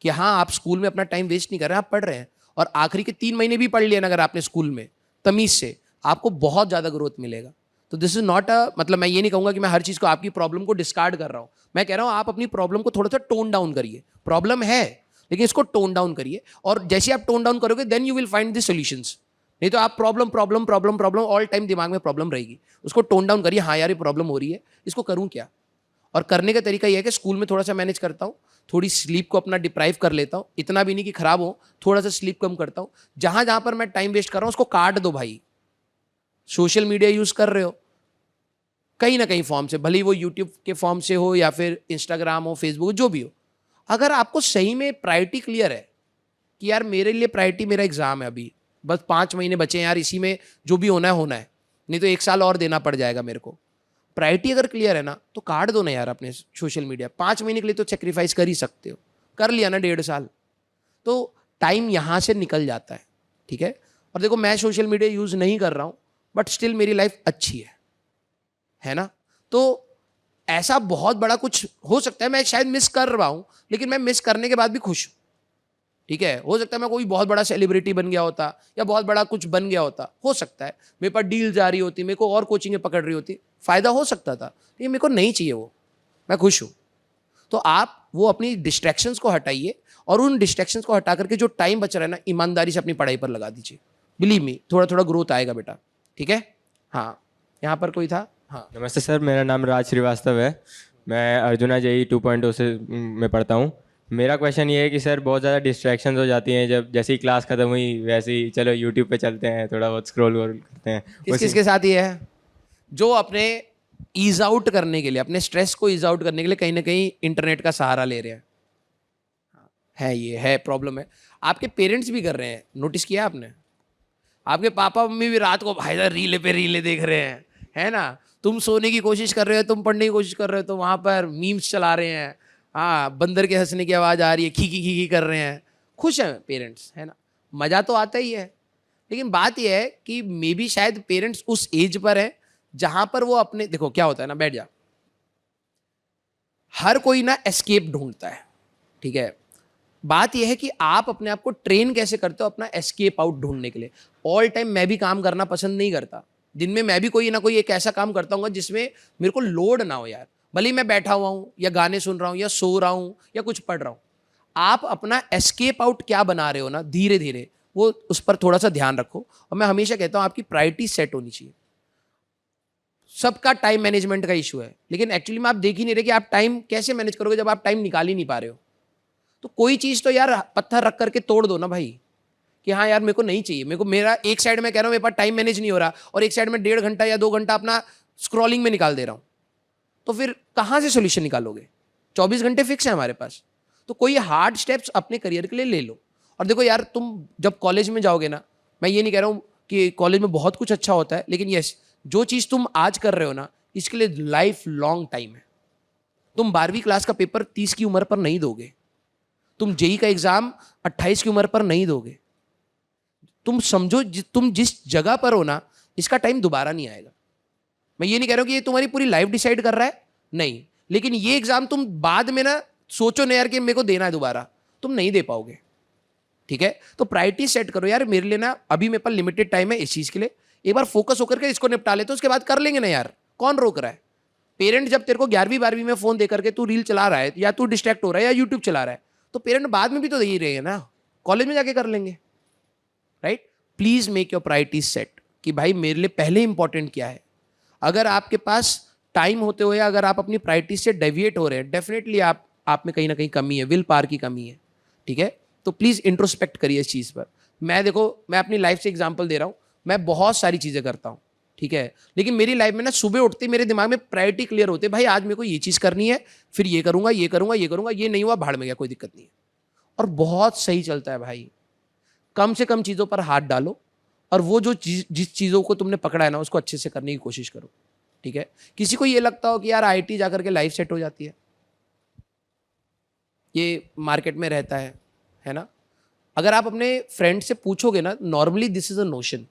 कि हाँ आप स्कूल में अपना टाइम वेस्ट नहीं कर रहे हैं, आप पढ़ रहे हैं, और आखिरी के 3 महीने भी पढ़ लिए ना अगर आपने स्कूल में तमीज से, आपको बहुत ज़्यादा ग्रोथ मिलेगा। तो दिस इज नॉट अ, मतलब मैं ये नहीं कहूँगा कि मैं हर चीज़ को, आपकी प्रॉब्लम को डिस्कार्ड कर रहा हूँ, मैं कह रहा हूँ आप अपनी प्रॉब्लम को थोड़ा सा टोन डाउन करिए। प्रॉब्लम है लेकिन इसको टोन डाउन करिए, और जैसे आप टोन डाउन करोगे then you will find the solutions. नहीं तो आप problem problem problem problem all time दिमाग में प्रॉब्लम रहेगी। उसको टोन डाउन करिए, हाँ यार ये प्रॉब्लम हो रही है, इसको करूँ क्या। और करने का तरीका यह है कि स्कूल में थोड़ा सा मैनेज करता हूँ, थोड़ी स्लीप को अपना डिप्राइव कर लेता हूँ, इतना भी नहीं कि खराब हो, थोड़ा सा स्लीप कम करता हूँ। जहाँ जहाँ पर मैं टाइम वेस्ट कर रहा हूँ उसको काट दो भाई। सोशल मीडिया यूज़ कर रहे हो कहीं ना कहीं फॉर्म से, भले ही वो यूट्यूब के फॉर्म से हो या फिर इंस्टाग्राम हो, फेसबुक हो, जो भी हो, अगर आपको सही में प्रायोरिटी क्लियर है कि यार मेरे लिए प्रायोरिटी मेरा एग्जाम है, अभी बस 5 महीने बचे हैं यार, इसी में जो भी होना है, नहीं तो 1 साल और देना पड़ जाएगा मेरे को, प्रायोरिटी अगर क्लियर है ना, तो काट दो ना यार अपने सोशल मीडिया। 5 महीने के लिए तो सेक्रीफाइस कर ही सकते हो, कर लिया ना 1.5 साल, तो टाइम यहाँ से निकल जाता है, ठीक है। और देखो मैं सोशल मीडिया यूज़ नहीं कर रहा हूँ, बट स्टिल मेरी लाइफ अच्छी है ना। तो ऐसा बहुत बड़ा कुछ हो सकता है, मैं शायद मिस कर रहा हूँ, लेकिन मैं मिस करने के बाद भी खुश हूँ, ठीक है। हो सकता है मैं कोई बहुत बड़ा सेलिब्रिटी बन गया होता या बहुत बड़ा कुछ बन गया होता, हो सकता है मेरे पास डील जा रही होती, मेरे को और कोचिंगें पकड़ रही होती, फ़ायदा हो सकता था, लेकिन मेरे को नहीं चाहिए वो, मैं खुश हूँ। तो आप वो अपनी डिस्ट्रैक्शंस को हटाइए, और उन डिस्ट्रैक्शंस को हटा करके जो टाइम बच रहा है ना, ईमानदारी से अपनी पढ़ाई पर लगा दीजिए। बिलीव मी थोड़ा थोड़ा ग्रोथ आएगा बेटा, ठीक है। हाँ यहाँ पर कोई था। हाँ नमस्ते सर, मेरा नाम राज श्रीवास्तव है, मैं अर्जुना जेई 2.0 से में पढ़ता हूँ। मेरा क्वेश्चन ये है कि सर बहुत ज़्यादा डिस्ट्रैक्शंस हो जाती हैं, जब जैसे ही क्लास ख़त्म हुई वैसे ही चलो यूट्यूब पे चलते हैं, थोड़ा बहुत स्क्रॉल करते हैं। किसके साथ ये है, जो अपने ईज आउट करने के लिए, अपने स्ट्रेस को ईज आउट करने के लिए कहीं ना कहीं इंटरनेट का सहारा ले रहे हैं, है ये है प्रॉब्लम है। आपके पेरेंट्स भी कर रहे हैं, नोटिस किया आपने, आपके पापा मम्मी भी रात को भाई साहब रीले पे रीले देख रहे हैं, है ना। तुम सोने की कोशिश कर रहे हो, तुम पढ़ने की कोशिश कर रहे हो, तो वहाँ पर मीम्स चला रहे हैं, हाँ बंदर के हंसने की आवाज़ आ रही है, खी कर रहे हैं, खुश हैं पेरेंट्स, है ना। मज़ा तो आता ही है, लेकिन बात यह है कि मे बी शायद पेरेंट्स उस एज पर है जहाँ पर वो अपने, देखो क्या होता है ना, बैठ जा, हर कोई ना एस्केप ढूंढता है, ठीक है। बात यह है कि आप अपने आप को ट्रेन कैसे करते हो अपना एस्केप आउट ढूंढने के लिए। ऑल टाइम मैं भी काम करना पसंद नहीं करता, दिन में मैं भी कोई ना कोई एक ऐसा काम करता हूँ जिसमें मेरे को लोड ना हो यार, भले ही मैं बैठा हुआ हूँ या गाने सुन रहा हूँ या सो रहा हूँ या कुछ पढ़ रहा हूँ। आप अपना एस्केप आउट क्या बना रहे हो ना, धीरे धीरे वो उस पर थोड़ा सा ध्यान रखो। और मैं हमेशा कहता हूँ आपकी प्रायोरिटी सेट होनी चाहिए। सबका टाइम मैनेजमेंट का इशू है, लेकिन एक्चुअली में आप देख ही नहीं रहे कि आप टाइम कैसे मैनेज करोगे जब आप टाइम निकाल ही नहीं पा रहे हो। तो कोई चीज़ तो यार पत्थर रख करके तोड़ दो ना भाई, कि हाँ यार मेरे को नहीं चाहिए, मेरे को मेरा एक साइड में कह रहा हूँ मेरे पास टाइम मैनेज नहीं हो रहा और एक साइड में 1.5 घंटा या 2 घंटा अपना स्क्रॉलिंग में निकाल दे रहा हूँ, तो फिर कहाँ से सोल्यूशन निकालोगे? 24 घंटे फिक्स है हमारे पास। तो कोई हार्ड स्टेप्स अपने करियर के लिए ले लो। और देखो यार, तुम जब कॉलेज में जाओगे ना, मैं ये नहीं कह रहा हूँ कि कॉलेज में बहुत कुछ अच्छा होता है, लेकिन यस, जो चीज़ तुम आज कर रहे हो ना, इसके लिए लाइफ लॉन्ग टाइम है। तुम 12वीं क्लास का पेपर 30 की उम्र पर नहीं दोगे, तुम जेई का एग्जाम 28 की उम्र पर नहीं दोगे। तुम समझो तुम जिस जगह पर हो ना, इसका टाइम दोबारा नहीं आएगा। मैं ये नहीं कह रहा हूँ कि ये तुम्हारी पूरी लाइफ डिसाइड कर रहा है, नहीं, लेकिन ये एग्जाम तुम बाद में ना सोचो ना यार कि मेरे को देना है दोबारा, तुम नहीं दे पाओगे। ठीक है, तो प्रायोरिटी सेट करो यार, मेरे लिए ना अभी मेरे पास लिमिटेड टाइम है इस चीज़ के लिए, एक बार फोकस होकर के इसको निपटा लेते, उसके बाद कर लेंगे ना यार, कौन रोक रहा है? पेरेंट जब तेरे को 11वीं 12वीं में फोन देकर के तू रील चला रहा है या तू डिस्ट्रैक्ट हो रहा है या यूट्यूब चला रहा है, तो पेरेंट बाद में भी तो दे ही रहे हैं ना, कॉलेज में जाके कर लेंगे, right? Please make your priority set कि भाई मेरे लिए पहले इंपॉर्टेंट क्या है। अगर आपके पास टाइम होते हुए अगर आप अपनी प्रायोरिटी से डेविएट हो रहे हैं, डेफिनेटली आप में कहीं ना कहीं कमी है, विल पावर की कमी है। ठीक है, तो प्लीज इंट्रोस्पेक्ट करिए इस चीज़ पर। मैं अपनी लाइफ से एग्जाम्पल दे रहा हूँ, मैं बहुत सारी चीज़ें करता हूँ, ठीक है, लेकिन मेरी लाइफ में ना सुबह उठते मेरे दिमाग में प्रायोरिटी क्लियर होते, भाई आज मेरे को ये चीज़ करनी है, फिर ये करूँगा, ये करूँगा, ये करूँगा, ये नहीं हुआ भाड़ में गया, कोई दिक्कत नहीं है, और बहुत सही चलता है भाई। कम से कम चीज़ों पर हाथ डालो और वो जो जिस चीज़ों को तुमने पकड़ा है ना, उसको अच्छे से करने की कोशिश करो। ठीक है, किसी को ये लगता हो कि यार आईटी जाकर के लाइफ सेट हो जाती है, ये मार्केट में रहता है ना। अगर आप अपने फ्रेंड से पूछोगे ना, normally this is a notion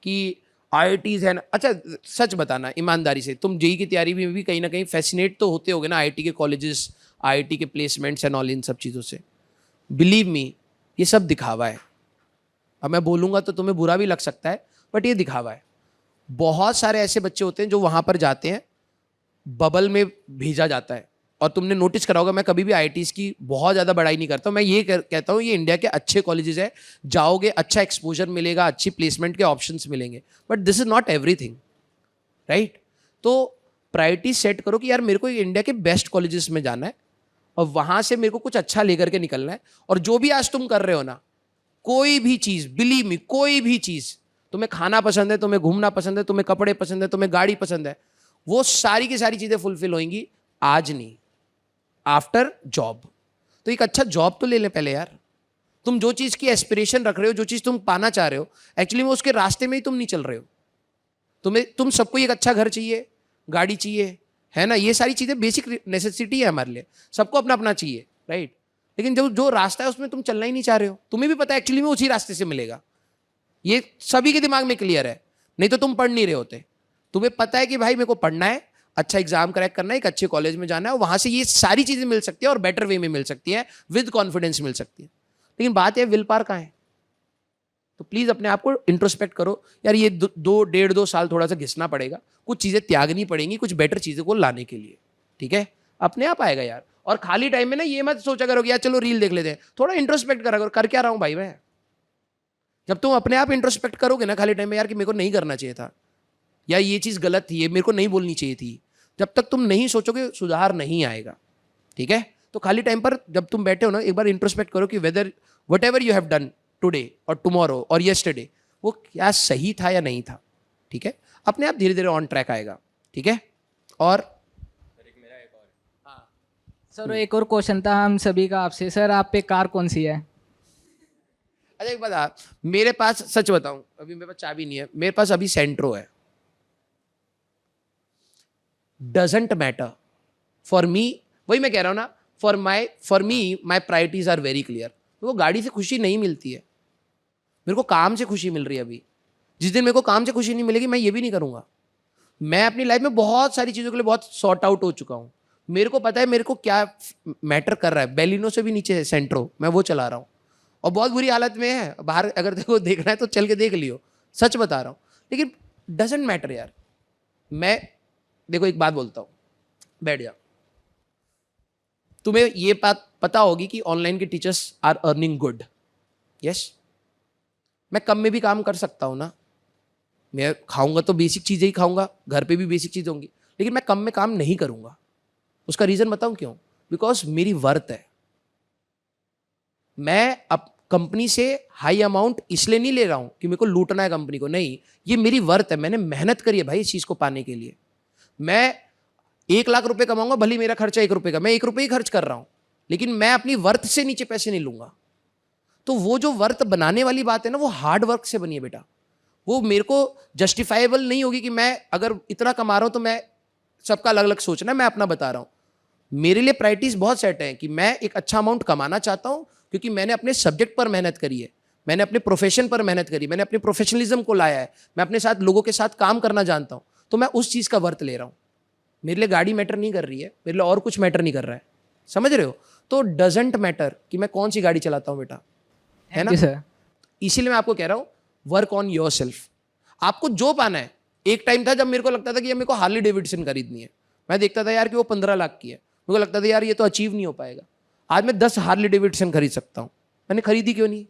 कि आईआईटीज है ना। अच्छा सच बताना ईमानदारी से, तुम जेई की तैयारी में भी कहीं ना कहीं फैसिनेट तो होते होगे ना आईआईटी के कॉलेजेस, आईआईटी के प्लेसमेंट्स एंड ऑल, इन सब चीज़ों से। बिलीव मी, ये सब दिखावा है। अब मैं बोलूँगा तो तुम्हें बुरा भी लग सकता है, बट ये दिखावा है। बहुत सारे ऐसे बच्चे होते हैं जो वहाँ पर जाते हैं, बबल में भेजा जाता है। और तुमने नोटिस करा होगा, मैं कभी भी आईआईटीज़ की बहुत ज़्यादा बड़ाई नहीं करता हूँ, मैं ये कहता हूँ ये इंडिया के अच्छे कॉलेजेस है, जाओगे अच्छा एक्सपोजर मिलेगा, अच्छी प्लेसमेंट के ऑप्शंस मिलेंगे, but this is not everything, right? तो प्रायोरिटी सेट करो कि यार मेरे को इंडिया के बेस्ट कॉलेजेस में जाना है और वहाँ से मेरे को कुछ अच्छा लेकर के निकलना है। और जो भी आज तुम कर रहे हो ना, कोई भी चीज़, बिलीव मी, कोई भी चीज़, तुम्हें खाना पसंद है, तुम्हें घूमना पसंद है, तुम्हें कपड़े पसंद है, तुम्हें गाड़ी पसंद है, वो सारी की सारी चीज़ें फुलफिल होंगी आज नहीं, आफ्टर जॉब। तो एक अच्छा जॉब तो ले लें पहले यार। तुम जो चीज़ की एस्पिरेशन रख रहे हो, जो चीज़ तुम पाना चाह रहे हो, एक्चुअली में उसके रास्ते में ही तुम नहीं चल रहे हो। तुम सबको एक अच्छा घर चाहिए, गाड़ी चाहिए, है ना, ये सारी चीज़ें बेसिक नेसेसिटी है हमारे लिए, सबको अपना अपना चाहिए, राइट? लेकिन जो रास्ता है उसमें तुम चलना ही नहीं चाह रहे हो, तुम्हें भी पता है एक्चुअली में उसी रास्ते से मिलेगा, ये सभी के दिमाग में क्लियर है, नहीं तो तुम पढ़ नहीं रहे होते। तुम्हें पता है कि भाई मेरे को पढ़ना है, अच्छा एग्जाम क्रैक करना है, एक अच्छे कॉलेज में जाना है, वहाँ से ये सारी चीज़ें मिल सकती है और बेटर वे में मिल सकती है, विद कॉन्फिडेंस मिल सकती है। लेकिन बात है विल पावर कहाँ है? तो प्लीज़ अपने आप को इंट्रोस्पेक्ट करो यार, ये 1.5-2 साल थोड़ा सा घिसना पड़ेगा, कुछ चीज़ें त्यागनी पड़ेंगी कुछ बेटर चीज़ों को लाने के लिए। ठीक है, अपने आप आएगा यार। और खाली टाइम में ना ये मत सोचा करो कि यार चलो रील देख लेते हैं, थोड़ा इंट्रोस्पेक्ट करा करो, कर क्या रहा हूँ भाई मैं। जब तुम अपने आप इंट्रोस्पेक्ट करोगे ना खाली टाइम में, यार कि मेरे को नहीं करना चाहिए था, या ये चीज़ गलत थी, ये मेरे को नहीं बोलनी चाहिए थी, जब तक तुम नहीं सोचोगे सुधार नहीं आएगा। ठीक है, तो खाली टाइम पर जब तुम बैठे हो ना, एक बार इंट्रोस्पेक्ट करो कि whether what ever you have done today और टुमारो और येस्टरडे, वो क्या सही था या नहीं था। ठीक है, अपने आप धीरे धीरे ऑन ट्रैक आएगा। ठीक है, और सर एक और क्वेश्चन था हम सभी का आपसे, सर आप पे कार कौन सी है? अच्छा एक बात, मेरे पास सच बताऊं, अभी मेरे पास चाबी नहीं है, मेरे पास अभी सेंट्रो है। डजेंट मैटर फॉर मी, वही मैं कह रहा हूं ना, for me my priorities are very clear. वो गाड़ी से खुशी नहीं मिलती है, मेरे को काम से खुशी मिल रही है अभी। जिस दिन मेरे को काम से खुशी नहीं मिलेगी, मैं ये भी नहीं करूंगा। मैं अपनी लाइफ में बहुत सारी चीज़ों के लिए बहुत सॉर्ट आउट हो चुका हूँ, मेरे को पता है मेरे को क्या मैटर कर रहा है। बेलिनो से भी नीचे है सेंट्रो, मैं वो चला रहा हूँ और बहुत बुरी हालत में है। बाहर अगर देखो देखना है तो चल के देख लियो, सच बता रहा हूँ। लेकिन डजेंट मैटर यार। मैं देखो एक बात बोलता हूँ, बैठ जा। तुम्हें ये बात पता होगी कि ऑनलाइन के teachers are earning good. Yes, मैं कम में भी काम कर सकता हूँ ना। मैं खाऊंगा तो बेसिक चीज़ें ही खाऊंगा, घर पे भी बेसिक चीज़ें होंगी, लेकिन मैं कम में काम नहीं करूंगा। उसका रीज़न बताऊं क्यों? बिकॉज मेरी वर्थ है। मैं अब कंपनी से हाई अमाउंट इसलिए नहीं ले रहा हूं कि मेरे को लूटना है कंपनी को, नहीं, ये मेरी वर्थ है। मैंने मेहनत करी है भाई इस चीज़ को पाने के लिए। मैं 1 लाख रुपए कमाऊंगा, भले मेरा खर्चा 1 रुपये का, मैं 1 रुपये ही खर्च कर रहा हूं, लेकिन मैं अपनी वर्थ से नीचे पैसे नहीं लूंगा। तो वो जो वर्थ बनाने वाली बात है ना, वो हार्ड वर्क से बनी है बेटा। वो मेरे को जस्टिफाइबल नहीं होगी कि मैं अगर इतना कमा रहा हूं तो मैं, सबका अलग अलग सोचना है, मैं अपना बता रहा हूं। मेरे लिए प्रायोरिटीज बहुत सेट हैं कि मैं एक अच्छा अमाउंट कमाना चाहता हूं क्योंकि मैंने अपने सब्जेक्ट पर मेहनत करी है, मैंने अपने प्रोफेशन पर मेहनत करी, मैंने अपने प्रोफेशनलिज्म को लाया है, मैं अपने साथ लोगों के साथ काम करना जानता हूं, तो मैं उस चीज़ का वर्थ ले रहा हूं। मेरे लिए गाड़ी मैटर नहीं कर रही है, मेरे लिए और कुछ मैटर नहीं कर रहा है, समझ रहे हो? तो डजेंट मैटर कि मैं कौन सी गाड़ी चलाता हूं बेटा, है ना सर। इसीलिए मैं आपको कह रहा हूं वर्क ऑन योर सेल्फ। आपको जो पाना है। एक टाइम था जब मेरे को लगता था कि मेरे को हार्ली डेविडसन खरीदनी है, मैं देखता था यार कि वो 15 लाख की है, मेरे को लगता था यार ये तो अचीव नहीं हो पाएगा। आज मैं 10 हार्ली डेविडसन खरीद सकता हूँ। मैंने खरीदी क्यों नहीं?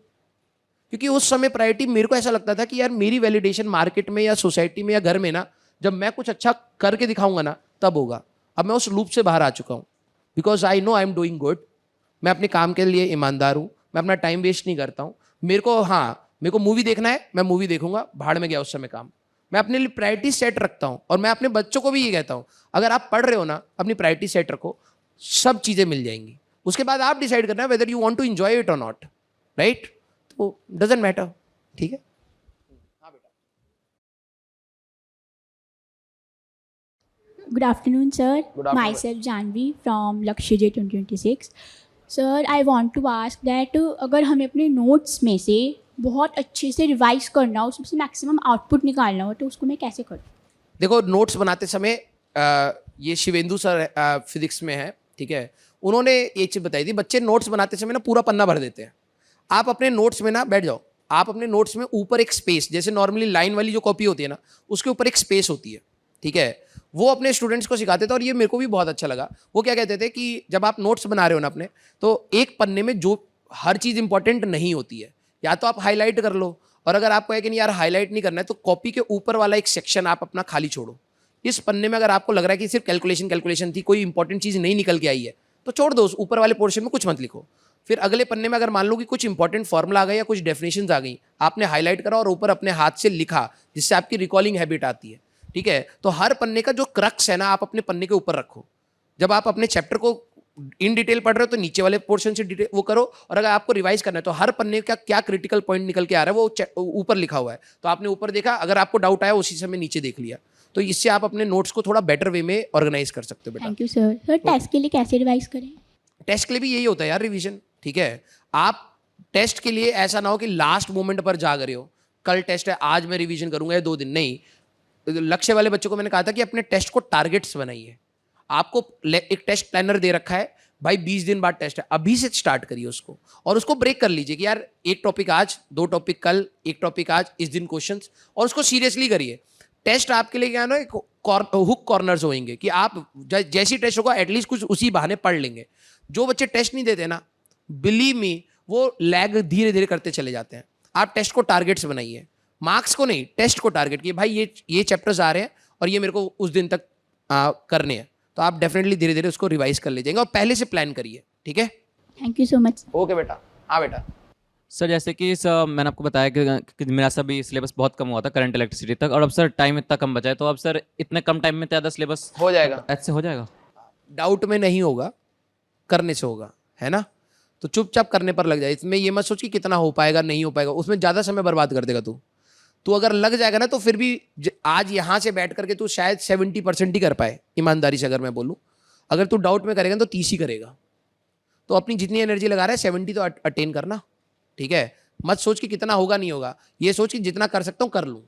क्योंकि उस समय प्रायोरिटी मेरे को ऐसा लगता था कि यार मेरी वैलिडेशन मार्केट में या सोसाइटी में या घर में ना, जब मैं कुछ अच्छा करके दिखाऊंगा ना तब होगा। अब मैं उस लूप से बाहर आ चुका हूँ because I know I am doing good. मैं अपने काम के लिए ईमानदार हूँ, मैं अपना टाइम वेस्ट नहीं करता हूँ। मेरे को मूवी देखना है, मैं मूवी देखूंगा, भाड़ में गया उस समय काम। मैं अपने लिए प्रायोरिटी सेट रखता हूँ और मैं अपने बच्चों को भी ये कहता हूँ, अगर आप पढ़ रहे हो ना, अपनी प्रायोरिटी सेट रखो, सब चीज़ें मिल जाएंगी। उसके बाद आप डिसाइड करना है whether you want to enjoy it और नॉट, राइट? तो डजंट मैटर, ठीक है? Good afternoon, sir. Good afternoon. Myself Janvi from Lakshya J 2026. Sir, I want to ask that अगर हमें अपने नोट्स में से बहुत अच्छे से रिवाइज करना हो, उसमें से मैक्सिमम आउटपुट निकालना हो, तो उसको मैं कैसे करूँ? देखो, नोट्स बनाते समय ये शिवेंदु सर फिजिक्स में है, ठीक है, उन्होंने एक चीज़ बताई थी, बच्चे नोट्स बनाते समय ना पूरा पन्ना भर देते हैं। आप अपने नोट्स में ना बैठ जाओ, आप अपने नोट्स में ऊपर एक स्पेस, जैसे नॉर्मली लाइन वाली जो कॉपी होती है ना, उसके ऊपर एक स्पेस होती है, ठीक है, वो अपने स्टूडेंट्स को सिखाते थे और ये मेरे को भी बहुत अच्छा लगा। वो क्या कहते थे कि जब आप नोट्स बना रहे हो ना अपने, तो एक पन्ने में जो हर चीज़ इंपॉर्टेंट नहीं होती है, या तो आप हाईलाइट कर लो, और अगर आपको है कि नहीं यार हाईलाइट नहीं करना है, तो कॉपी के ऊपर वाला एक सेक्शन आप अपना खाली छोड़ो। इस पन्ने में अगर आपको लग रहा है कि सिर्फ कैलकुलेशन थी, कोई इंपॉर्टेंट चीज़ नहीं निकल के आई है, तो छोड़ दो, उस ऊपर वाले पोर्शन में कुछ मत लिखो। फिर अगले पन्ने में अगर मान लो कि कुछ इंपॉर्टेंट फॉर्मूला आ गया या कुछ डेफिनेशंस आ गई, आपने हाईलाइट करा और ऊपर अपने हाथ से लिखा, जिससे आपकी रिकॉलिंग हैबिट आती है, ठीक है? तो हर पन्ने का जो क्रक्स है ना, आप अपने पन्ने के ऊपर रखो। जब आप अपने चैप्टर को इन डिटेल पढ़ रहे हो तो नीचे वाले पोर्शन से डिटेल वो करो, और अगर आपको रिवाइज करना है तो हर पन्ने का क्या क्रिटिकल पॉइंट निकल के आ रहा है वो ऊपर लिखा हुआ है, तो आपने ऊपर देखा, अगर आपको डाउट आया उसी समय नीचे देख लिया। तो इससे आप अपने नोट्स को थोड़ा बेटर वे में ऑर्गेनाइज कर सकते हो बेटा। Thank you sir. Sir, test के लिए कैसे रिवाइज करें? टेस्ट के लिए भी यही होता है यार, रिवीजन, ठीक है? आप टेस्ट के लिए ऐसा ना हो कि लास्ट मोमेंट पर जा रहे हो, कल टेस्ट है आज मैं रिवीजन करूंगा या 2 दिन, नहीं। लक्ष्य वाले बच्चों को मैंने कहा था कि अपने टेस्ट को टारगेट्स बनाइए। आपको एक टेस्ट प्लानर दे रखा है भाई, 20 दिन बाद टेस्ट है, अभी से स्टार्ट करिए उसको, और उसको ब्रेक कर लीजिए कि यार 1 टॉपिक आज, 2 टॉपिक कल, 1 टॉपिक आज, इस दिन क्वेश्चंस, और उसको सीरियसली करिए। टेस्ट आपके लिए क्या ना, एक हुक कॉर्नर्स होंगे कि आप जैसी टेस्ट होगा एटलीस्ट कुछ उसी बहाने पढ़ लेंगे। जो बच्चे टेस्ट नहीं देते ना, बिलीव मी, वो लैग धीरे धीरे करते चले जाते हैं। आप टेस्ट को टारगेट्स बनाइए, मार्क्स को नहीं, टेस्ट को टारगेट किए। भाई ये चैप्टर्स आ रहे हैं और ये मेरे को उस दिन तक करने हैं, तो आप डेफिनेटली धीरे धीरे उसको रिवाइज कर लीजिएगा और पहले से प्लान करिए, ठीक है? Thank you so much. Okay बेटा, हाँ बेटा। सर, जैसे कि सर मैंने आपको बताया कि मेरा सभी सिलेबस बहुत कम हुआ था करंट इलेक्ट्रिसिटी तक, और अब सर टाइम इतना कम बचा है, तो अब सर इतने कम टाइम में ज़्यादा सिलेबस हो जाएगा, ऐसे हो जाएगा? डाउट में नहीं होगा, करने से होगा, है ना? तो चुपचाप करने पर लग जाए। इसमें ये मत सोच कि कितना हो पाएगा नहीं हो पाएगा, उसमें ज़्यादा समय बर्बाद कर देगा तू अगर लग जाएगा ना, तो फिर भी आज यहाँ से बैठ करके तू शायद 70% ही कर पाए, ईमानदारी से अगर मैं बोलूँ। अगर तू डाउट में करेगा तो 30 ही करेगा। तो अपनी जितनी एनर्जी लगा रहा है 70 तो अटेन करना, ठीक है? मत सोच कि कितना होगा नहीं होगा, ये सोच कि जितना कर सकता हूँ कर लूँ,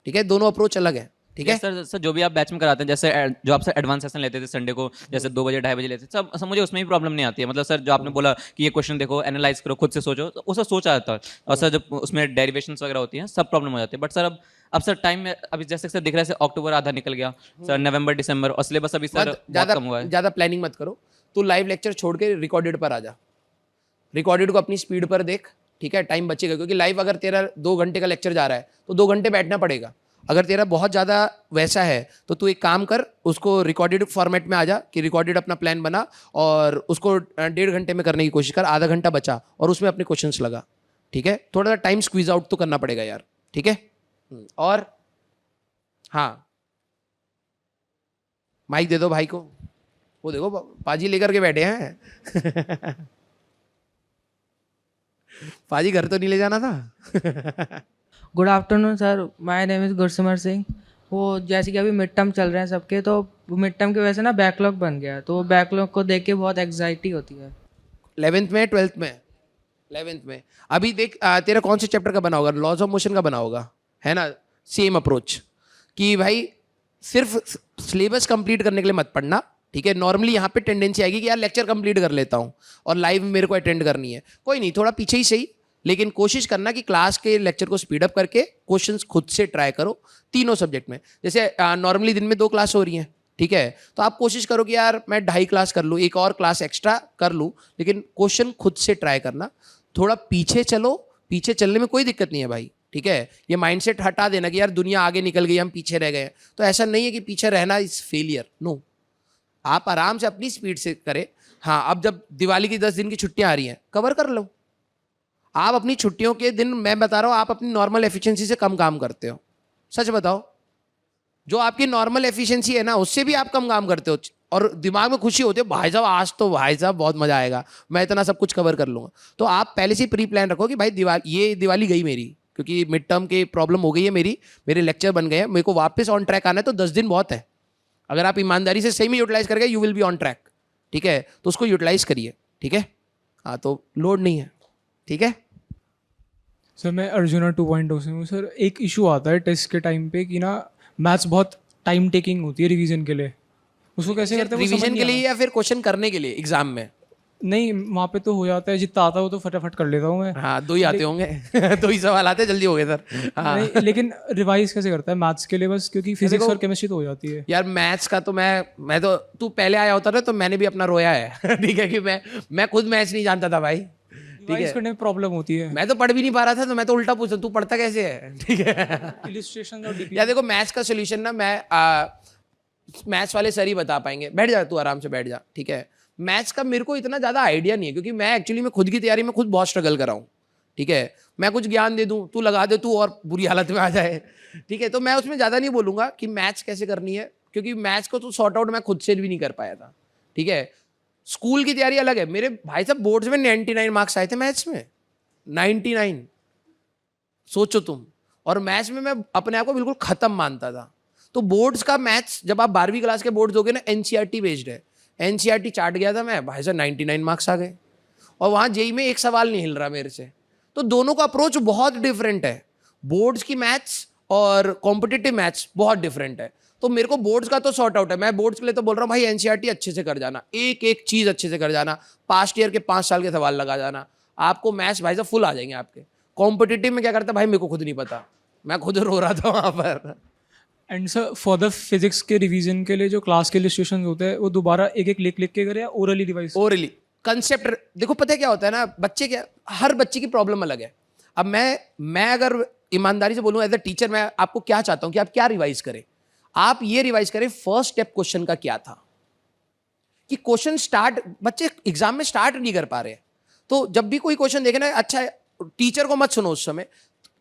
ठीक है? दोनों अप्रोच अलग है। ठीक है सर सर जो भी आप बैच में कराते हैं, जैसे जो आपसे एडवांस सेशन लेते थे संडे को, जैसे 2 बजे 2:30 बजे लेते थे, सब मुझे उसमें भी प्रॉब्लम नहीं आती है। मतलब सर जो आपने बोला कि ये क्वेश्चन देखो, एनालाइज करो, खुद से सोचो, तो उससे सोच आता है। और सर जब उसमें डेरिवेशंस वगैरह होती हैं, सब प्रॉब्लम हो जाती है। बट सर अब सर टाइम में अभी जैसे सर दिख रहा है, अक्टूबर आधा निकल गया सर, नवंबर दिसंबर, और सिलेबस अभी सर बहुत कम हुआ है। ज़्यादा प्लानिंग मत करो, तू लाइव लेक्चर छोड़ के रिकॉर्डेड पर आ जा। रिकॉर्डेड को अपनी स्पीड पर देख, ठीक है, टाइम बचेगा। क्योंकि लाइव अगर तेरा 2 घंटे का लेक्चर जा रहा है तो 2 घंटे बैठना पड़ेगा। अगर तेरा बहुत ज़्यादा वैसा है तो तू एक काम कर, उसको रिकॉर्डेड फॉर्मेट में आ जा कि रिकॉर्डेड अपना प्लान बना और उसको 1.5 घंटे में करने की कोशिश कर, आधा घंटा बचा और उसमें अपने क्वेश्चंस लगा, ठीक है। थोड़ा सा टाइम स्क्वीज आउट तो करना पड़ेगा यार, ठीक है। और हाँ, माइक दे दो भाई को, वो देखो पाजी लेकर के बैठे हैं। पाजी घर तो नहीं ले जाना था। Good afternoon sir, my name is Gursimar Singh. वो जैसे कि अभी मिड टर्म चल रहे हैं सबके, तो मिड टर्म की वजह से ना बैकलॉग बन गया, तो वो बैकलॉग को देख के बहुत एग्जाइटी होती है। 11th में 12th में 11th में अभी देख तेरा कौन से चैप्टर का बना होगा? लॉज ऑफ मोशन का बना होगा, है ना। सेम अप्रोच कि भाई सिर्फ सिलेबस कंप्लीट करने के लिए मत पढ़ना, ठीक है। नॉर्मली यहाँ पे टेंडेंसी आएगी कि यार लेक्चर कंप्लीट कर लेता हूँ और लाइव मेरे को अटेंड करनी है, कोई नहीं, थोड़ा पीछे ही सही, लेकिन कोशिश करना कि क्लास के लेक्चर को स्पीड अप करके क्वेश्चंस खुद से ट्राई करो तीनों सब्जेक्ट में। जैसे नॉर्मली दिन में 2 क्लास हो रही हैं, ठीक है, तो आप कोशिश करो कि यार मैं 2.5 क्लास कर लूँ, एक और क्लास एक्स्ट्रा कर लूँ, लेकिन क्वेश्चन खुद से ट्राई करना। थोड़ा पीछे चलो, पीछे चलने में कोई दिक्कत नहीं है भाई, ठीक है। ये माइंडसेट हटा देना कि यार दुनिया आगे निकल गई, हम पीछे रह गए, तो ऐसा नहीं है कि पीछे रहना इज फेलियर, नो। आप आराम से अपनी स्पीड से करें। हाँ, अब जब दिवाली की 10 दिन की छुट्टियां आ रही हैं, कवर कर लो। आप अपनी छुट्टियों के दिन, मैं बता रहा हूँ, आप अपनी नॉर्मल एफिशिएंसी से कम काम करते हो, सच बताओ। जो आपकी नॉर्मल एफिशिएंसी है ना, उससे भी आप कम काम करते हो और दिमाग में खुशी होती है, भाई साहब आज तो भाई साहब बहुत मजा आएगा, मैं इतना सब कुछ कवर कर लूंगा। तो आप पहले से प्री प्लान रखो कि भाई ये दिवाली गई मेरी, क्योंकि मिड टर्म की प्रॉब्लम हो गई है मेरे लेक्चर बन गए हैं, मेरे को वापस ऑन ट्रैक आना है, तो 10 दिन बहुत है। अगर आप ईमानदारी से सही में यूटिलाइज करके, you will be on track, ठीक है। तो उसको यूटिलाइज करिए, ठीक है। हाँ, तो लोड नहीं है, ठीक है। सर मैं अर्जुना 2.0 से हूँ। सर एक इशू आता है टेस्ट के टाइम पे कि ना मैथ्स बहुत टाइम टेकिंग होती है रिवीजन के लिए, उसको कैसे करते हैं? रिवीजन के लिए या फिर क्वेश्चन करने के लिए एग्जाम में? नहीं, वहाँ पे तो हो जाता है, जितना आता है वो तो फटाफट कर लेता हूँ मैं। हाँ, 2 ही आते होंगे। 2 ही सवाल आते हैं, जल्दी हो गए सर। हाँ। नहीं, लेकिन रिवाइज कैसे करता है मैथ्स के लिए? बस क्योंकि फिजिक्स और केमिस्ट्री तो हो जाती है यार। मैथ्स का तो मैं तो, तू पहले आया होता ना तो मैंने भी अपना रोया है। ठीक है, कि मैं खुद मैथ्स नहीं जानता था भाई, ठीक है। करने में प्रॉब्लम होती है, मैं तो पढ़ भी नहीं पा रहा था, तो मैं तो उल्टा पूछता, तू पढ़ता कैसे है? ठीक है। इलस्ट्रेशन और यार देखो, मैथ्स का सोल्यूशन ना मैं मैथ्स वाले सर ही बता पाएंगे। बैठ जा, तू आराम से बैठ जा, ठीक है। मैथ्स का मेरे को इतना ज़्यादा आइडिया नहीं है, क्योंकि मैं एक्चुअली में खुद की तैयारी में खुद बहुत स्ट्रगल कर रहा हूँ, ठीक है। मैं कुछ ज्ञान दे दूँ, तू लगा दे, तू और बुरी हालत में आ जाए, ठीक है। तो मैं उसमें ज़्यादा नहीं बोलूँगा कि मैथ्स कैसे करनी है, क्योंकि मैथ्स को तो सॉर्ट आउट मैं खुद से भी नहीं कर पाया था, ठीक है। स्कूल की तैयारी अलग है। मेरे भाई साहब बोर्ड्स में 99 मार्क्स आए थे मैथ्स में, 99, सोचो तुम। और मैथ्स में मैं अपने आप को बिल्कुल ख़त्म मानता था। तो बोर्ड्स का मैथ्स, जब आप 12वीं क्लास के बोर्ड्स दोगे ना, एनसीईआरटी बेस्ड है, एनसीईआरटी चाट गया था मैं, भाई साहब 99 मार्क्स आ गए, और वहाँ जेई में एक सवाल नहीं हिल रहा मेरे से। तो दोनों का अप्रोच बहुत डिफरेंट है, बोर्ड्स की मैथ्स और कॉम्पिटिटिव मैथ्स बहुत डिफरेंट है। तो मेरे को बोर्ड्स का तो सॉर्ट आउट है, मैं बोर्ड्स के लिए तो बोल रहा हूँ भाई एनसीईआरटी अच्छे से कर जाना, एक एक चीज़ अच्छे से कर जाना, पास्ट ईयर के 5 साल के सवाल लगा जाना, आपको मैथ्स भाई साहब फुल आ जाएंगे आपके। कॉम्पिटिटिव में क्या करता भाई, मेरे को खुद नहीं पता, मैं खुद रो रहा था वहाँ पर। And sir for the physics के रिवीजन के लिए जो क्लास के इलस्ट्रेशन होते हैं, वो दोबारा एक एक लिख के करें या ओरली रिवाइज? ओरली कंसेप्ट देखो, पता है क्या होता है ना, बच्चे क्या, हर बच्चे की प्रॉब्लम अलग है। अब मैं अगर ईमानदारी से बोलूँ एज अ टीचर, मैं आपको क्या चाहता हूँ कि आप क्या रिवाइज करें। आप ये रिवाइज करें फर्स्ट स्टेप क्वेश्चन का क्या था, कि क्वेश्चन स्टार्ट, बच्चे एग्जाम में स्टार्ट नहीं कर पा रहे हैं। तो जब भी कोई क्वेश्चन देखे ना, अच्छा टीचर को मत सुनो उस समय,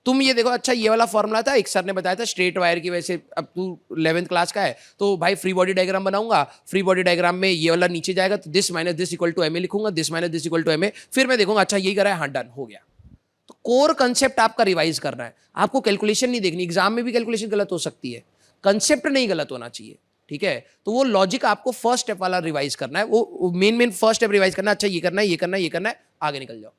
तुम ये देखो, अच्छा ये वाला फॉर्मूला था, एक सर ने बताया था स्ट्रेट वायर की वजह से, अब तू 11th क्लास का है तो भाई फ्री बॉडी डायग्राम बनाऊंगा, फ्री बॉडी डायग्राम में ये वाला नीचे जाएगा तो this minus this equal to M A लिखूंगा, this minus this equal to M A, फिर मैं देखूंगा अच्छा यही करा है, हाँ डन हो गया। तो कोर कंसेप्ट आपका रिवाइज करना है, आपको कैलकुलेशन नहीं देखनी। एग्जाम में भी कैलकुलेशन गलत हो सकती है, कंसेप्ट नहीं गलत होना चाहिए, ठीक है। तो वो लॉजिक आपको फर्स्ट स्टेप वाला रिवाइज करना है, वो मेन फर्स्ट स्टेप रिवाइज करना है। अच्छा ये करना है, ये करना है, ये करना है, आगे निकल जाओ।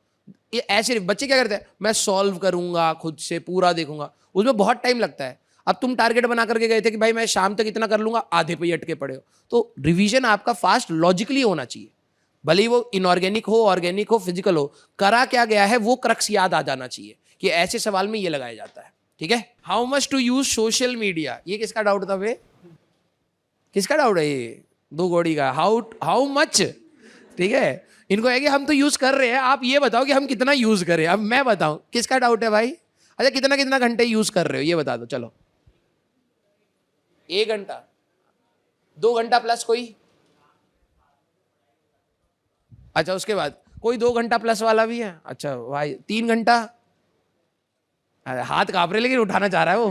ये ऐसे बच्चे क्या करते हैं, मैं सॉल्व करूंगा खुद से, पूरा देखूंगा, उसमें बहुत टाइम लगता है। अब तुम टारगेट बना करके गए थे कि भाई मैं शाम तक इतना कर लूंगा, आधे पे ही अटके पड़े हो। तो रिवीजन आपका फास्ट लॉजिकली होना चाहिए, भले ही वो इनऑर्गेनिक हो, ऑर्गेनिक हो, फिजिकल हो, करा क्या गया है वो क्रक्स याद आ जाना चाहिए कि ऐसे सवाल में ये लगाया जाता है। ठीक है, how much to use social media, ये किसका डाउट था भाई? किसका डाउट है ये? दो घोड़ी का। हाउ मच, ठीक है, इनको है कि हम तो यूज कर रहे हैं, आप ये बताओ कि हम कितना यूज करें। अब मैं बताऊं किसका डाउट है भाई? अच्छा, कितना कितना घंटे यूज कर रहे हो ये बता दो। चलो 1 घंटा, 2 घंटा प्लस कोई? अच्छा, उसके बाद कोई 2 घंटा प्लस वाला भी है? अच्छा भाई 3 घंटा, हाथ कांप रहे लेकिन उठाना चाह रहा है वो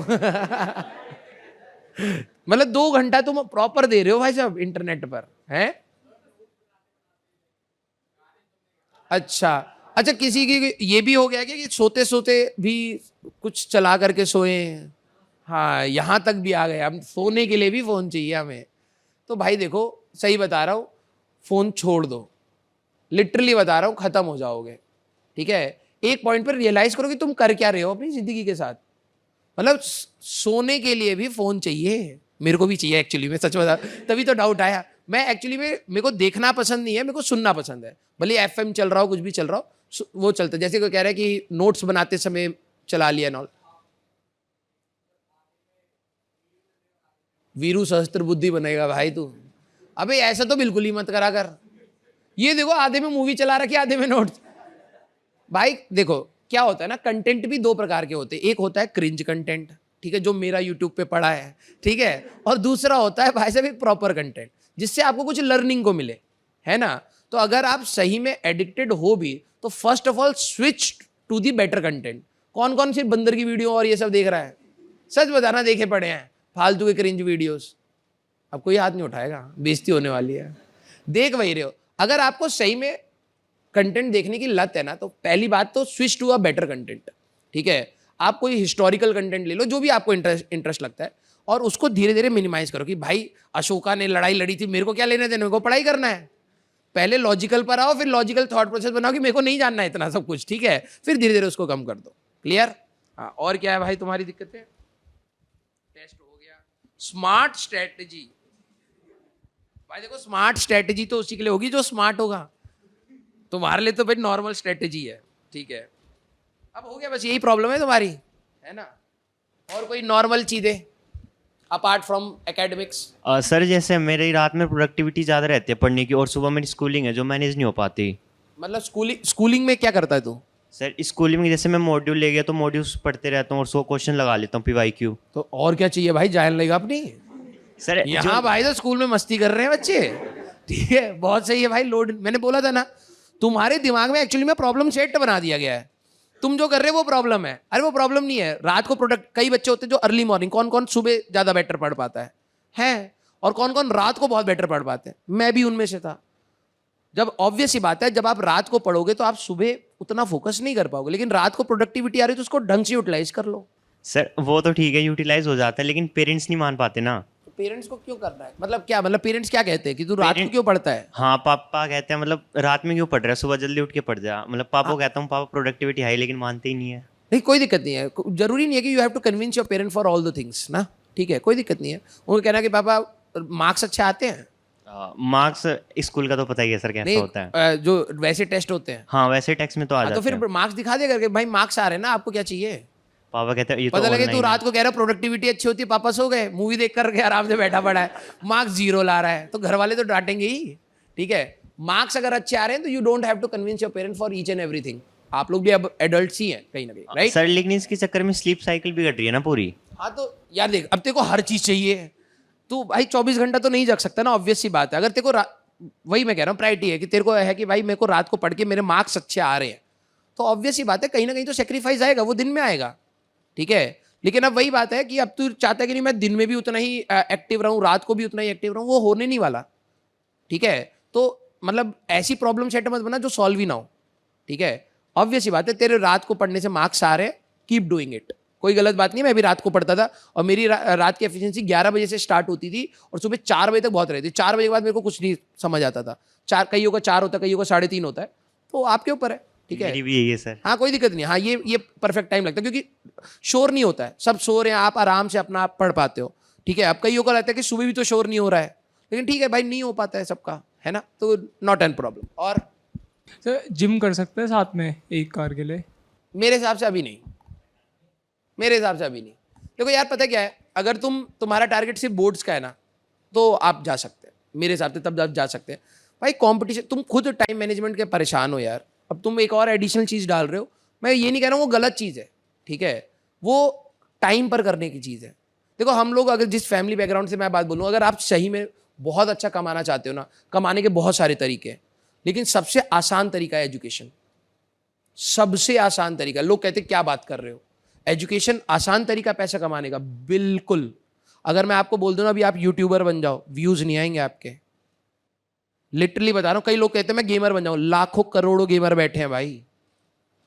मतलब 2 घंटा तुम प्रॉपर दे रहे हो भाई साहब इंटरनेट पर, हैं? अच्छा, किसी की ये भी हो गया कि सोते सोते भी कुछ चला करके सोए? हाँ, यहां तक भी आ गए, हम सोने के लिए भी फोन चाहिए हमें। तो भाई देखो, सही बता रहा हूं, फोन छोड़ दो, लिटरली बता रहा हूं, खत्म हो जाओगे। ठीक है, एक पॉइंट पर रियलाइज करो कि तुम कर क्या रहे हो अपनी जिंदगी के साथ। मतलब सोने के लिए भी फोन चाहिए, मेरे को भी चाहिए एक्चुअली में, सच बता, तभी तो डाउट आया। मैं एक्चुअली में, मेरे को देखना पसंद नहीं है, मेरे को सुनना पसंद है। भले एफएम चल रहा हो, कुछ भी चल रहा हो, वो चलता है। जैसे कोई कह रहा है कि नोट्स बनाते समय चला लिया नॉल, वीरू सहस्त्र बुद्धि बनेगा भाई तू। अबे ऐसा तो बिल्कुल ही मत करा कर। ये देखो, आधे में मूवी चला रखी, आधे में नोट्स। भाई देखो क्या होता है ना, कंटेंट भी 2 प्रकार के होते हैं। एक होता है क्रिंज कंटेंट, ठीक है, जो मेरा यूट्यूब पे पड़ा है, ठीक है, और दूसरा होता है भाई साहब एक प्रॉपर कंटेंट जिससे आपको कुछ लर्निंग को मिले, है ना। तो अगर आप सही में एडिक्टेड हो भी तो first of all switch to the better content. कौन कौन सी बंदर की वीडियो और ये सब देख रहा है? सच बताना, देखे पड़े हैं फालतू के क्रिंज वीडियोस? अब कोई हाथ नहीं उठाएगा, बेइज्जती होने वाली है। देख वही रहे हो। अगर आपको सही में कंटेंट देखने की लत है ना, तो पहली बात तो switch to a better content. ठीक है, आप कोई हिस्टोरिकल कंटेंट ले लो, जो भी आपको इंटरेस्ट लगता है, और उसको धीरे धीरे मिनिमाइज करो कि भाई अशोका ने लड़ाई लड़ी थी, मेरे को क्या लेने देने, मेरे को पढ़ाई करना है। पहले लॉजिकल पर आओ, फिर लॉजिकल थॉट प्रोसेस बनाओ कि मेरे को नहीं जानना है इतना सब कुछ, ठीक है, फिर धीरे धीरे उसको कम कर दो। क्लियर? हाँ, और क्या है भाई तुम्हारी दिक्कतें? टेस्ट हो गया। स्मार्ट स्ट्रेटेजी, भाई देखो स्मार्ट स्ट्रेटेजी तो उसी के लिए होगी जो स्मार्ट होगा। तुम्हारे लिए तो भाई नॉर्मल स्ट्रेटेजी है, ठीक है। अब हो गया, बस यही प्रॉब्लम है तुम्हारी, है ना? और कोई नॉर्मल चीजें अपार्ट फ्रॉम एकेडमिक्स? सर जैसे मेरी रात में प्रोडक्टिविटी ज़्यादा रहती है पढ़ने की, और सुबह मेरी स्कूलिंग है जो मैनेज नहीं हो पाती। मतलब स्कूलिंग में क्या करता है तू? सर स्कूलिंग में जैसे मैं मॉड्यूल ले गया तो मॉड्यूल्स पढ़ते रहता हूँ और 100 क्वेश्चन लगा लेता हूँ PYQ। तो और क्या चाहिए भाई, जान लेगा अपनी। सर यहाँ भाई तो स्कूल में मस्ती कर रहे हैं बच्चे, ठीक है, बहुत सही है भाई। लोड, मैंने बोला था ना, तुम्हारे दिमाग में एक्चुअली में प्रॉब्लम सेट बना दिया गया है। तुम जो कर रहे हो वो प्रॉब्लम है। अरे वो प्रॉब्लम नहीं है। रात को प्रोडक्ट, कई बच्चे होते हैं जो अर्ली मॉर्निंग, कौन कौन सुबह ज़्यादा बेटर पढ़ पाता है, और कौन कौन रात को बहुत बेटर पढ़ पाते हैं। मैं भी उनमें से था। जब ऑब्वियस ही बात है, जब आप रात को पढ़ोगे तो आप सुबह उतना फोकस नहीं कर पाओगे, लेकिन रात को प्रोडक्टिविटी आ रही है तो उसको ढंग से यूटिलाइज कर लो। सर वो तो ठीक है, यूटिलाइज हो जाता है, लेकिन पेरेंट्स नहीं मान पाते ना। पेरेंट्स को क्यों करना है? मतलब क्या, मतलब पेरेंट्स क्या कहते हैं कि तू रात को क्यों पढ़ता है? हाँ, पापा कहते हैं मतलब रात में क्यों पढ़ रहा है, सुबह जल्दी उठ के पढ़ जा। मतलब पापा को कहता हूँ पापा प्रोडक्टिविटी हाई, लेकिन मानते ही नहीं है। नहीं, कोई दिक्कत नहीं है। जरूरी नहीं है कि you have to convince your parent for all the things ना, ठीक है, कोई दिक्कत नहीं है। उनको कहना कि पापा मार्क्स अच्छे आते हैं। मार्क्स स्कूल का तो पता ही है सर कैसा होता है। जो वैसे टेस्ट होते हैं, हाँ वैसे टेक्स्ट में तो आ जाते हैं। तो फिर मार्क्स दिखा दे करके, भाई मार्क्स आ रहे हैं ना, आपको क्या चाहिए? पापा कहते हैं पता लगे तू रात को कह रहा है प्रोडक्टिविटी अच्छी होती है, पापा सो गए, मूवी देख करके आराम से बैठा पड़ा है, मार्क्स 0 ला रहा है, तो घर वाले तो डांटेंगे ही, ठीक है। मार्क्स अगर अच्छे आ रहे हैं तो you don't have to convince your parent for each and everything. आप लोग भी अब एडल्ट्स ही हैं कहीं ना कहीं, राइट सर? लेकिन इसके चक्कर में स्लीप साइकिल भी घट रही है ना पूरी। हाँ तो यार देख, अब तेरे को हर चीज चाहिए, तू भाई 24 घंटा तो नहीं जग सकता ना, ऑब्वियस सी बात है। अगर तेरे को, वही मैं कह रहा हूँ, प्रायोरिटी है कि तेरे को है कि भाई मेरे को रात को पढ़ के मेरे मार्क्स अच्छे आ रहे हैं, तो ऑब्वियस सी बात है कहीं ना कहीं तो सेक्रीफाइस आएगा, वो दिन में आएगा, ठीक है। लेकिन अब वही बात है कि अब तू चाहता है कि नहीं मैं दिन में भी उतना ही एक्टिव रहूं, रात को भी उतना ही एक्टिव रहूं, वो होने नहीं वाला, ठीक है। तो मतलब ऐसी प्रॉब्लम सेट मत बना जो सॉल्व ही ना हो, ठीक है। ऑब्वियस ही बात है, तेरे रात को पढ़ने से मार्क्स आ रहे हैं, कीप डूइंग इट, कोई गलत बात नहीं। मैं भी रात को पढ़ता था और मेरी रात की एफिशिएंसी 11 बजे से स्टार्ट होती थी और सुबह 4 बजे तक बहुत रहती थी। 4 बजे के बाद मेरे को कुछ नहीं समझ आता था। कईयों का 4 होता है, कईयों का 3:30 होता है, तो आपके ऊपर है। ठीक है, मेरी भी यही है सर। हाँ कोई दिक्कत नहीं, हाँ ये परफेक्ट टाइम लगता है क्योंकि शोर नहीं होता है, सब सो रहे हैं, आप आराम से अपना आप पढ़ पाते हो। ठीक है, अब कईयों को रहता है कि सुबह भी तो शोर नहीं हो रहा है, लेकिन ठीक है भाई, नहीं हो पाता है सबका, है ना, तो नॉट एन प्रॉब्लम। और सर जिम कर सकते हैं साथ में एक कार के लिए? मेरे हिसाब से अभी नहीं, मेरे हिसाब से अभी नहीं। देखो यार पता क्या है, अगर तुम्हारा टारगेट सिर्फ बोर्ड्स का है ना, तो आप जा सकते हैं मेरे हिसाब से, तब आप जा सकते हैं भाई। कंपटीशन, तुम खुद टाइम मैनेजमेंट के परेशान हो यार, अब तुम एक और एडिशनल चीज़ डाल रहे हो। मैं ये नहीं कह रहा हूँ वो गलत चीज़ है, ठीक है, वो टाइम पर करने की चीज़ है। देखो हम लोग, अगर जिस फैमिली बैकग्राउंड से मैं बात बोलूँ, अगर आप सही में बहुत अच्छा कमाना चाहते हो ना, कमाने के बहुत सारे तरीके हैं, लेकिन सबसे आसान तरीका है एजुकेशन। सबसे आसान तरीका, लोग कहते क्या बात कर रहे हो, एजुकेशन आसान तरीका पैसा कमाने का, बिल्कुल। अगर मैं आपको बोल दूं ना अभी आप यूट्यूबर बन जाओ, व्यूज नहीं आएंगे आपके, लिटरली बता रहा हूं। कई लोग कहते हैं मैं गेमर बन जाऊं, लाखों करोड़ों गेमर बैठे हैं भाई,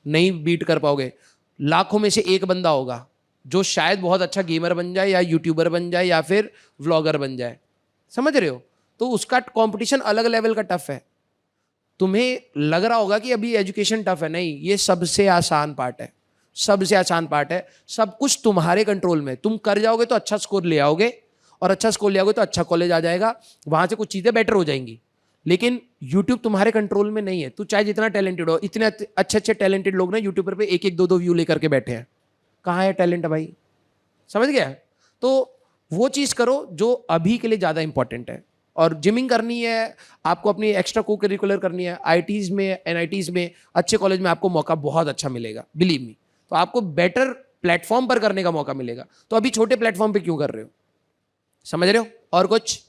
नहीं बीट कर पाओगे। लाखों में से एक बंदा होगा जो शायद बहुत अच्छा गेमर बन जाए या यूट्यूबर बन जाए या फिर व्लॉगर बन जाए, समझ रहे हो? तो उसका कंपटीशन अलग लेवल का टफ है। तुम्हें लग रहा होगा कि अभी एजुकेशन टफ है, नहीं, ये सबसे आसान पार्ट है, सबसे आसान पार्ट है। सब कुछ तुम्हारे कंट्रोल में, तुम कर जाओगे तो अच्छा स्कोर ले आओगे, और अच्छा स्कोर ले आओगे तो अच्छा कॉलेज आ जाएगा, वहां से कुछ चीज़ें बेटर हो जाएंगी। लेकिन यूट्यूब तुम्हारे कंट्रोल में नहीं है। तू चाहे जितना टैलेंटेड हो, इतने अच्छे अच्छे टैलेंटेड लोग ना यूट्यूबर पे एक एक दो दो व्यू लेकर के बैठे हैं, कहाँ है टैलेंट भाई, समझ गया? तो वो चीज़ करो जो अभी के लिए ज़्यादा इंपॉर्टेंट है। और जिमिंग करनी है आपको, अपनी एक्स्ट्रा को करिकुलर करनी है, आईटीज़ में, एनआईटीज़ में, अच्छे कॉलेज में आपको मौका बहुत अच्छा मिलेगा, बिलीव मी। तो आपको बेटर प्लेटफॉर्म पर करने का मौका मिलेगा। तो अभी छोटे प्लेटफॉर्म पे क्यों कर रहे हो, समझ रहे हो? और कुछ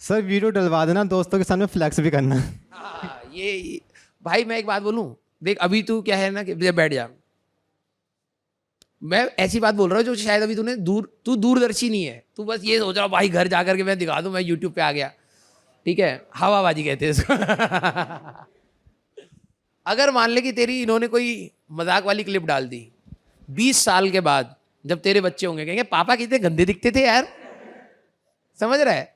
सर वीडियो डलवा देना, दोस्तों के सामने फ्लैक्स भी करना। ये भाई मैं एक बात बोलूं, देख अभी तू क्या है ना कि बैठ जा, मैं ऐसी बात बोल रहा हूँ जो शायद अभी तू दूरदर्शी नहीं है। तू बस ये सोच रहा भाई घर जाकर के मैं दिखा दूं मैं यूट्यूब पे आ गया, ठीक है, हवाबाजी कहते हैं इसको। अगर मान ले कि तेरी इन्होंने कोई मजाक वाली क्लिप डाल दी, 20 साल के बाद जब तेरे बच्चे होंगे कहेंगे पापा कितने गंदे दिखते थे यार, समझ रहा है?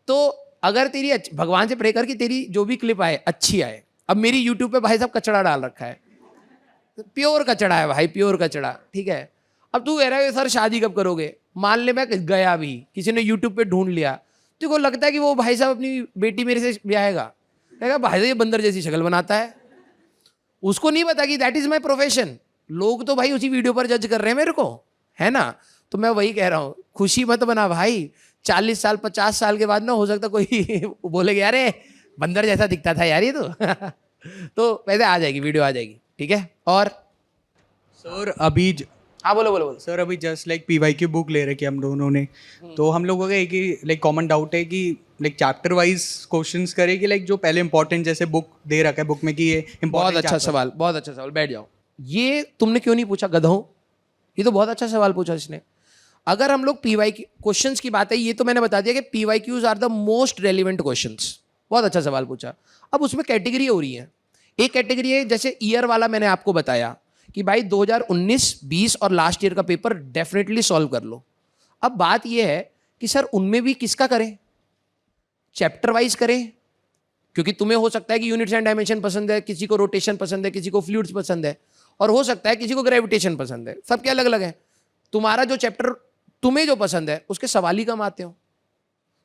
तो अगर तेरी भगवान से प्रे कर कि तेरी जो भी क्लिप आए अच्छी आए। अब मेरी यूट्यूब पे भाई साहब कचड़ा डाल रखा है, प्योर कचड़ा है भाई, प्योर कचड़ा, ठीक है। अब तू कह रहा है सर शादी कब करोगे? मान ले मैं गया भी, किसी ने यूट्यूब पे ढूंढ लिया, तो को लगता है कि वो भाई साहब अपनी बेटी मेरे से ब्याहेगा, कहेगा भाई साहब ये बंदर जैसी शक्ल बनाता है। उसको नहीं पता कि दैट इज माई प्रोफेशन। लोग तो भाई उसी वीडियो पर जज कर रहे हैं मेरे को, है ना? तो मैं वही कह रहा हूँ, खुशी मत बना भाई। 40 साल 50 साल के बाद ना हो सकता कोई बोलेगा यार बंदर जैसा दिखता था यार ये तो वैसे आ जाएगी, वीडियो आ जाएगी, ठीक है। और सर अभी हाँ बोलो सर, अभी जस्ट लाइक पीवाई की बुक ले रखी है हम दोनों ने, तो हम लोगों का एक ही लाइक कॉमन डाउट है कि लाइक चैप्टर वाइज क्वेश्चंस करें कि लाइक जो पहले इंपॉर्टेंट, जैसे बुक दे रखा है बुक में कि ये बहुत अच्छा सवाल, बहुत अच्छा सवाल, बैठ जाओ। ये तुमने क्यों नहीं पूछा गधों? ये तो बहुत अच्छा सवाल पूछा इसने। अगर हम लोग पीवाई क्वेश्चंस की बात है, ये तो मैंने बता दिया कि PYQs are the most relevant questions. बहुत अच्छा सवाल पूछा। अब उसमें कैटेगरी हो रही है, एक कैटेगरी है जैसे ईयर वाला, मैंने आपको बताया कि भाई 2019, 20 और लास्ट ईयर का पेपर डेफिनेटली सॉल्व कर लो। अब बात यह है कि सर उनमें भी किसका करें, चैप्टर वाइज करें, क्योंकि तुम्हें हो सकता है कि यूनिट्स एंड डायमेंशन पसंद है, किसी को रोटेशन पसंद है, किसी को फ्लूइड्स पसंद है, और हो सकता है किसी को ग्रेविटेशन पसंद है। सबके अलग अलग है। तुम्हारा जो चैप्टर तुम्हें जो पसंद है उसके सवाल ही कम आते हो।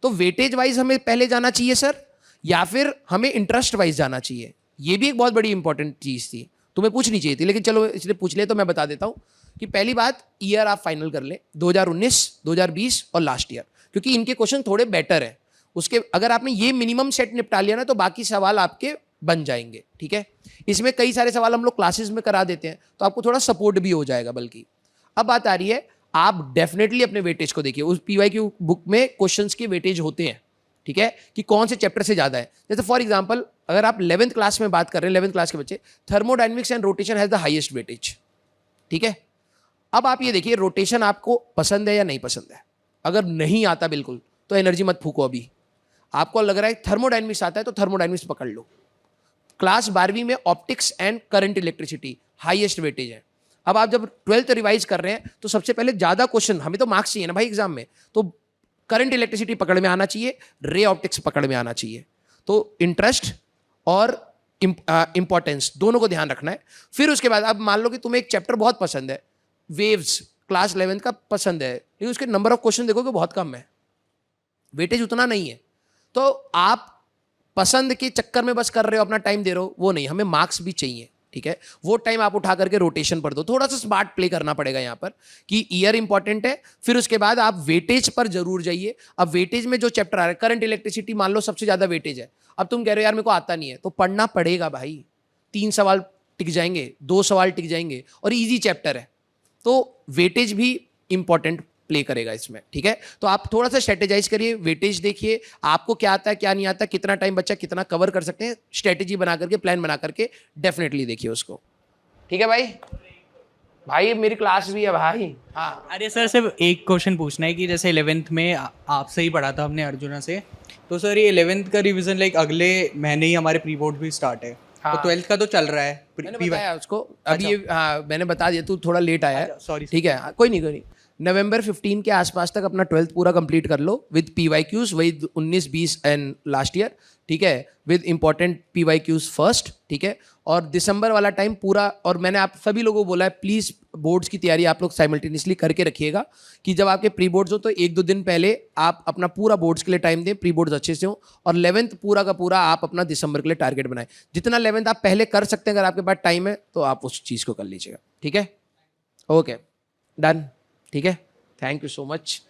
तो वेटेज वाइज हमें पहले जाना चाहिए सर, या फिर हमें इंटरेस्ट वाइज जाना चाहिए? ये भी एक बहुत बड़ी इंपॉर्टेंट चीज़ थी, तुम्हें पूछनी चाहिए थी, लेकिन चलो इसलिए पूछ ले तो मैं बता देता हूँ कि पहली बात, ईयर आप फाइनल कर ले 2019, 2020 और लास्ट ईयर, क्योंकि इनके क्वेश्चन थोड़े बेटर है। उसके अगर आपने ये मिनिमम सेट निपटा लिया ना तो बाकी सवाल आपके बन जाएंगे, ठीक है। इसमें कई सारे सवाल हम लोग क्लासेस में करा देते हैं, तो आपको थोड़ा सपोर्ट भी हो जाएगा। बल्कि अब बात आ रही है, आप डेफिनेटली अपने वेटेज को देखिए। उस पीवाईक्यू बुक में क्वेश्चंस के वेटेज होते हैं, ठीक है, कि कौन से चैप्टर से ज़्यादा है। जैसे फॉर एग्जांपल अगर आप 11th क्लास में बात कर रहे हैं, 11th क्लास के बच्चे, thermodynamics and rotation has the highest weightage, ठीक है। अब आप ये देखिए, रोटेशन आपको पसंद है या नहीं पसंद है? अगर नहीं आता बिल्कुल तो एनर्जी मत फूको। अभी आपको लग रहा है थर्मोडायनेमिक्स आता है तो थर्मोडायनेमिक्स पकड़ लो। क्लास 12वीं में optics and current electricity highest weightage है। अब आप जब 12th रिवाइज कर रहे हैं तो सबसे पहले ज़्यादा क्वेश्चन, हमें तो मार्क्स चाहिए ना भाई एग्जाम में, तो करंट इलेक्ट्रिसिटी पकड़ में आना चाहिए, रे ऑप्टिक्स पकड़ में आना चाहिए। तो इंटरेस्ट और इंपॉर्टेंस, दोनों को ध्यान रखना है। फिर उसके बाद अब मान लो कि तुम्हें एक चैप्टर बहुत पसंद है, वेव्स क्लास 11th का पसंद है, लेकिन उसके नंबर ऑफ क्वेश्चन देखोगे बहुत कम है, वेटेज उतना नहीं है, तो आप पसंद के चक्कर में बस कर रहे हो, अपना टाइम दे रहे हो, वो नहीं, हमें मार्क्स भी चाहिए, ठीक है। वो टाइम आप उठा करके रोटेशन पर दो, थोड़ा सा स्मार्ट प्ले करना पड़ेगा यहाँ पर कि ईयर इंपॉर्टेंट है। फिर उसके बाद आप वेटेज पर जरूर जाइए। अब वेटेज में जो चैप्टर आ रहा है, करंट इलेक्ट्रिसिटी मान लो सबसे ज्यादा वेटेज है, अब तुम कह रहे हो यार मेरे को आता नहीं है, तो पढ़ना पड़ेगा भाई। 3 सवाल टिक जाएंगे, 2 सवाल टिक जाएंगे, और ईजी चैप्टर है, तो वेटेज भी इंपॉर्टेंट प्ले करेगा इसमें, ठीक है। तो आप थोड़ा सा स्ट्रेटेजाइज करिए, वेटेज देखिए, आपको क्या आता है क्या नहीं आता, कितना टाइम बच्चा कितना कवर कर सकते हैं, स्ट्रेटेजी बना करके, प्लान बना करके डेफिनेटली देखिए उसको, ठीक है भाई। भाई मेरी क्लास भी है भाई। हाँ अरे सर सिर्फ एक क्वेश्चन पूछना है कि जैसे 11th में आपसे ही पढ़ा था हमने अर्जुना से, तो सर ये 11th का रिवीजन लाइक अगले महीने ही हमारे प्री बोर्ड भी स्टार्ट है, हाँ। तो 12th का तो चल रहा है। मैंने बताया उसको अभी, ये हाँ मैंने बता दिया, तू थोड़ा लेट आया है, सॉरी ठीक है, कोई नहीं। नवंबर 15 के आसपास तक अपना 12th पूरा कंप्लीट कर लो विद PYQs, वही 19, 20 एंड लास्ट ईयर, ठीक है, विद इंपॉर्टेंट PYQs फर्स्ट, ठीक है। और दिसंबर वाला टाइम पूरा, और मैंने आप सभी लोगों को बोला है प्लीज़ बोर्ड्स की तैयारी आप लोग साइमल्टेनियसली करके रखिएगा, कि जब आपके प्री बोर्ड्स हो तो 1-2 दिन पहले आप अपना पूरा बोर्ड्स के लिए टाइम दें, प्री बोर्ड्स अच्छे से हो, और 11th पूरा का पूरा आप अपना दिसंबर के लिए टारगेट बनाएं। जितना 11th आप पहले कर सकते हैं, अगर आपके पास टाइम है तो आप उस चीज़ को कर लीजिएगा, ठीक है। ओके डन, ठीक है, थैंक यू सो मच।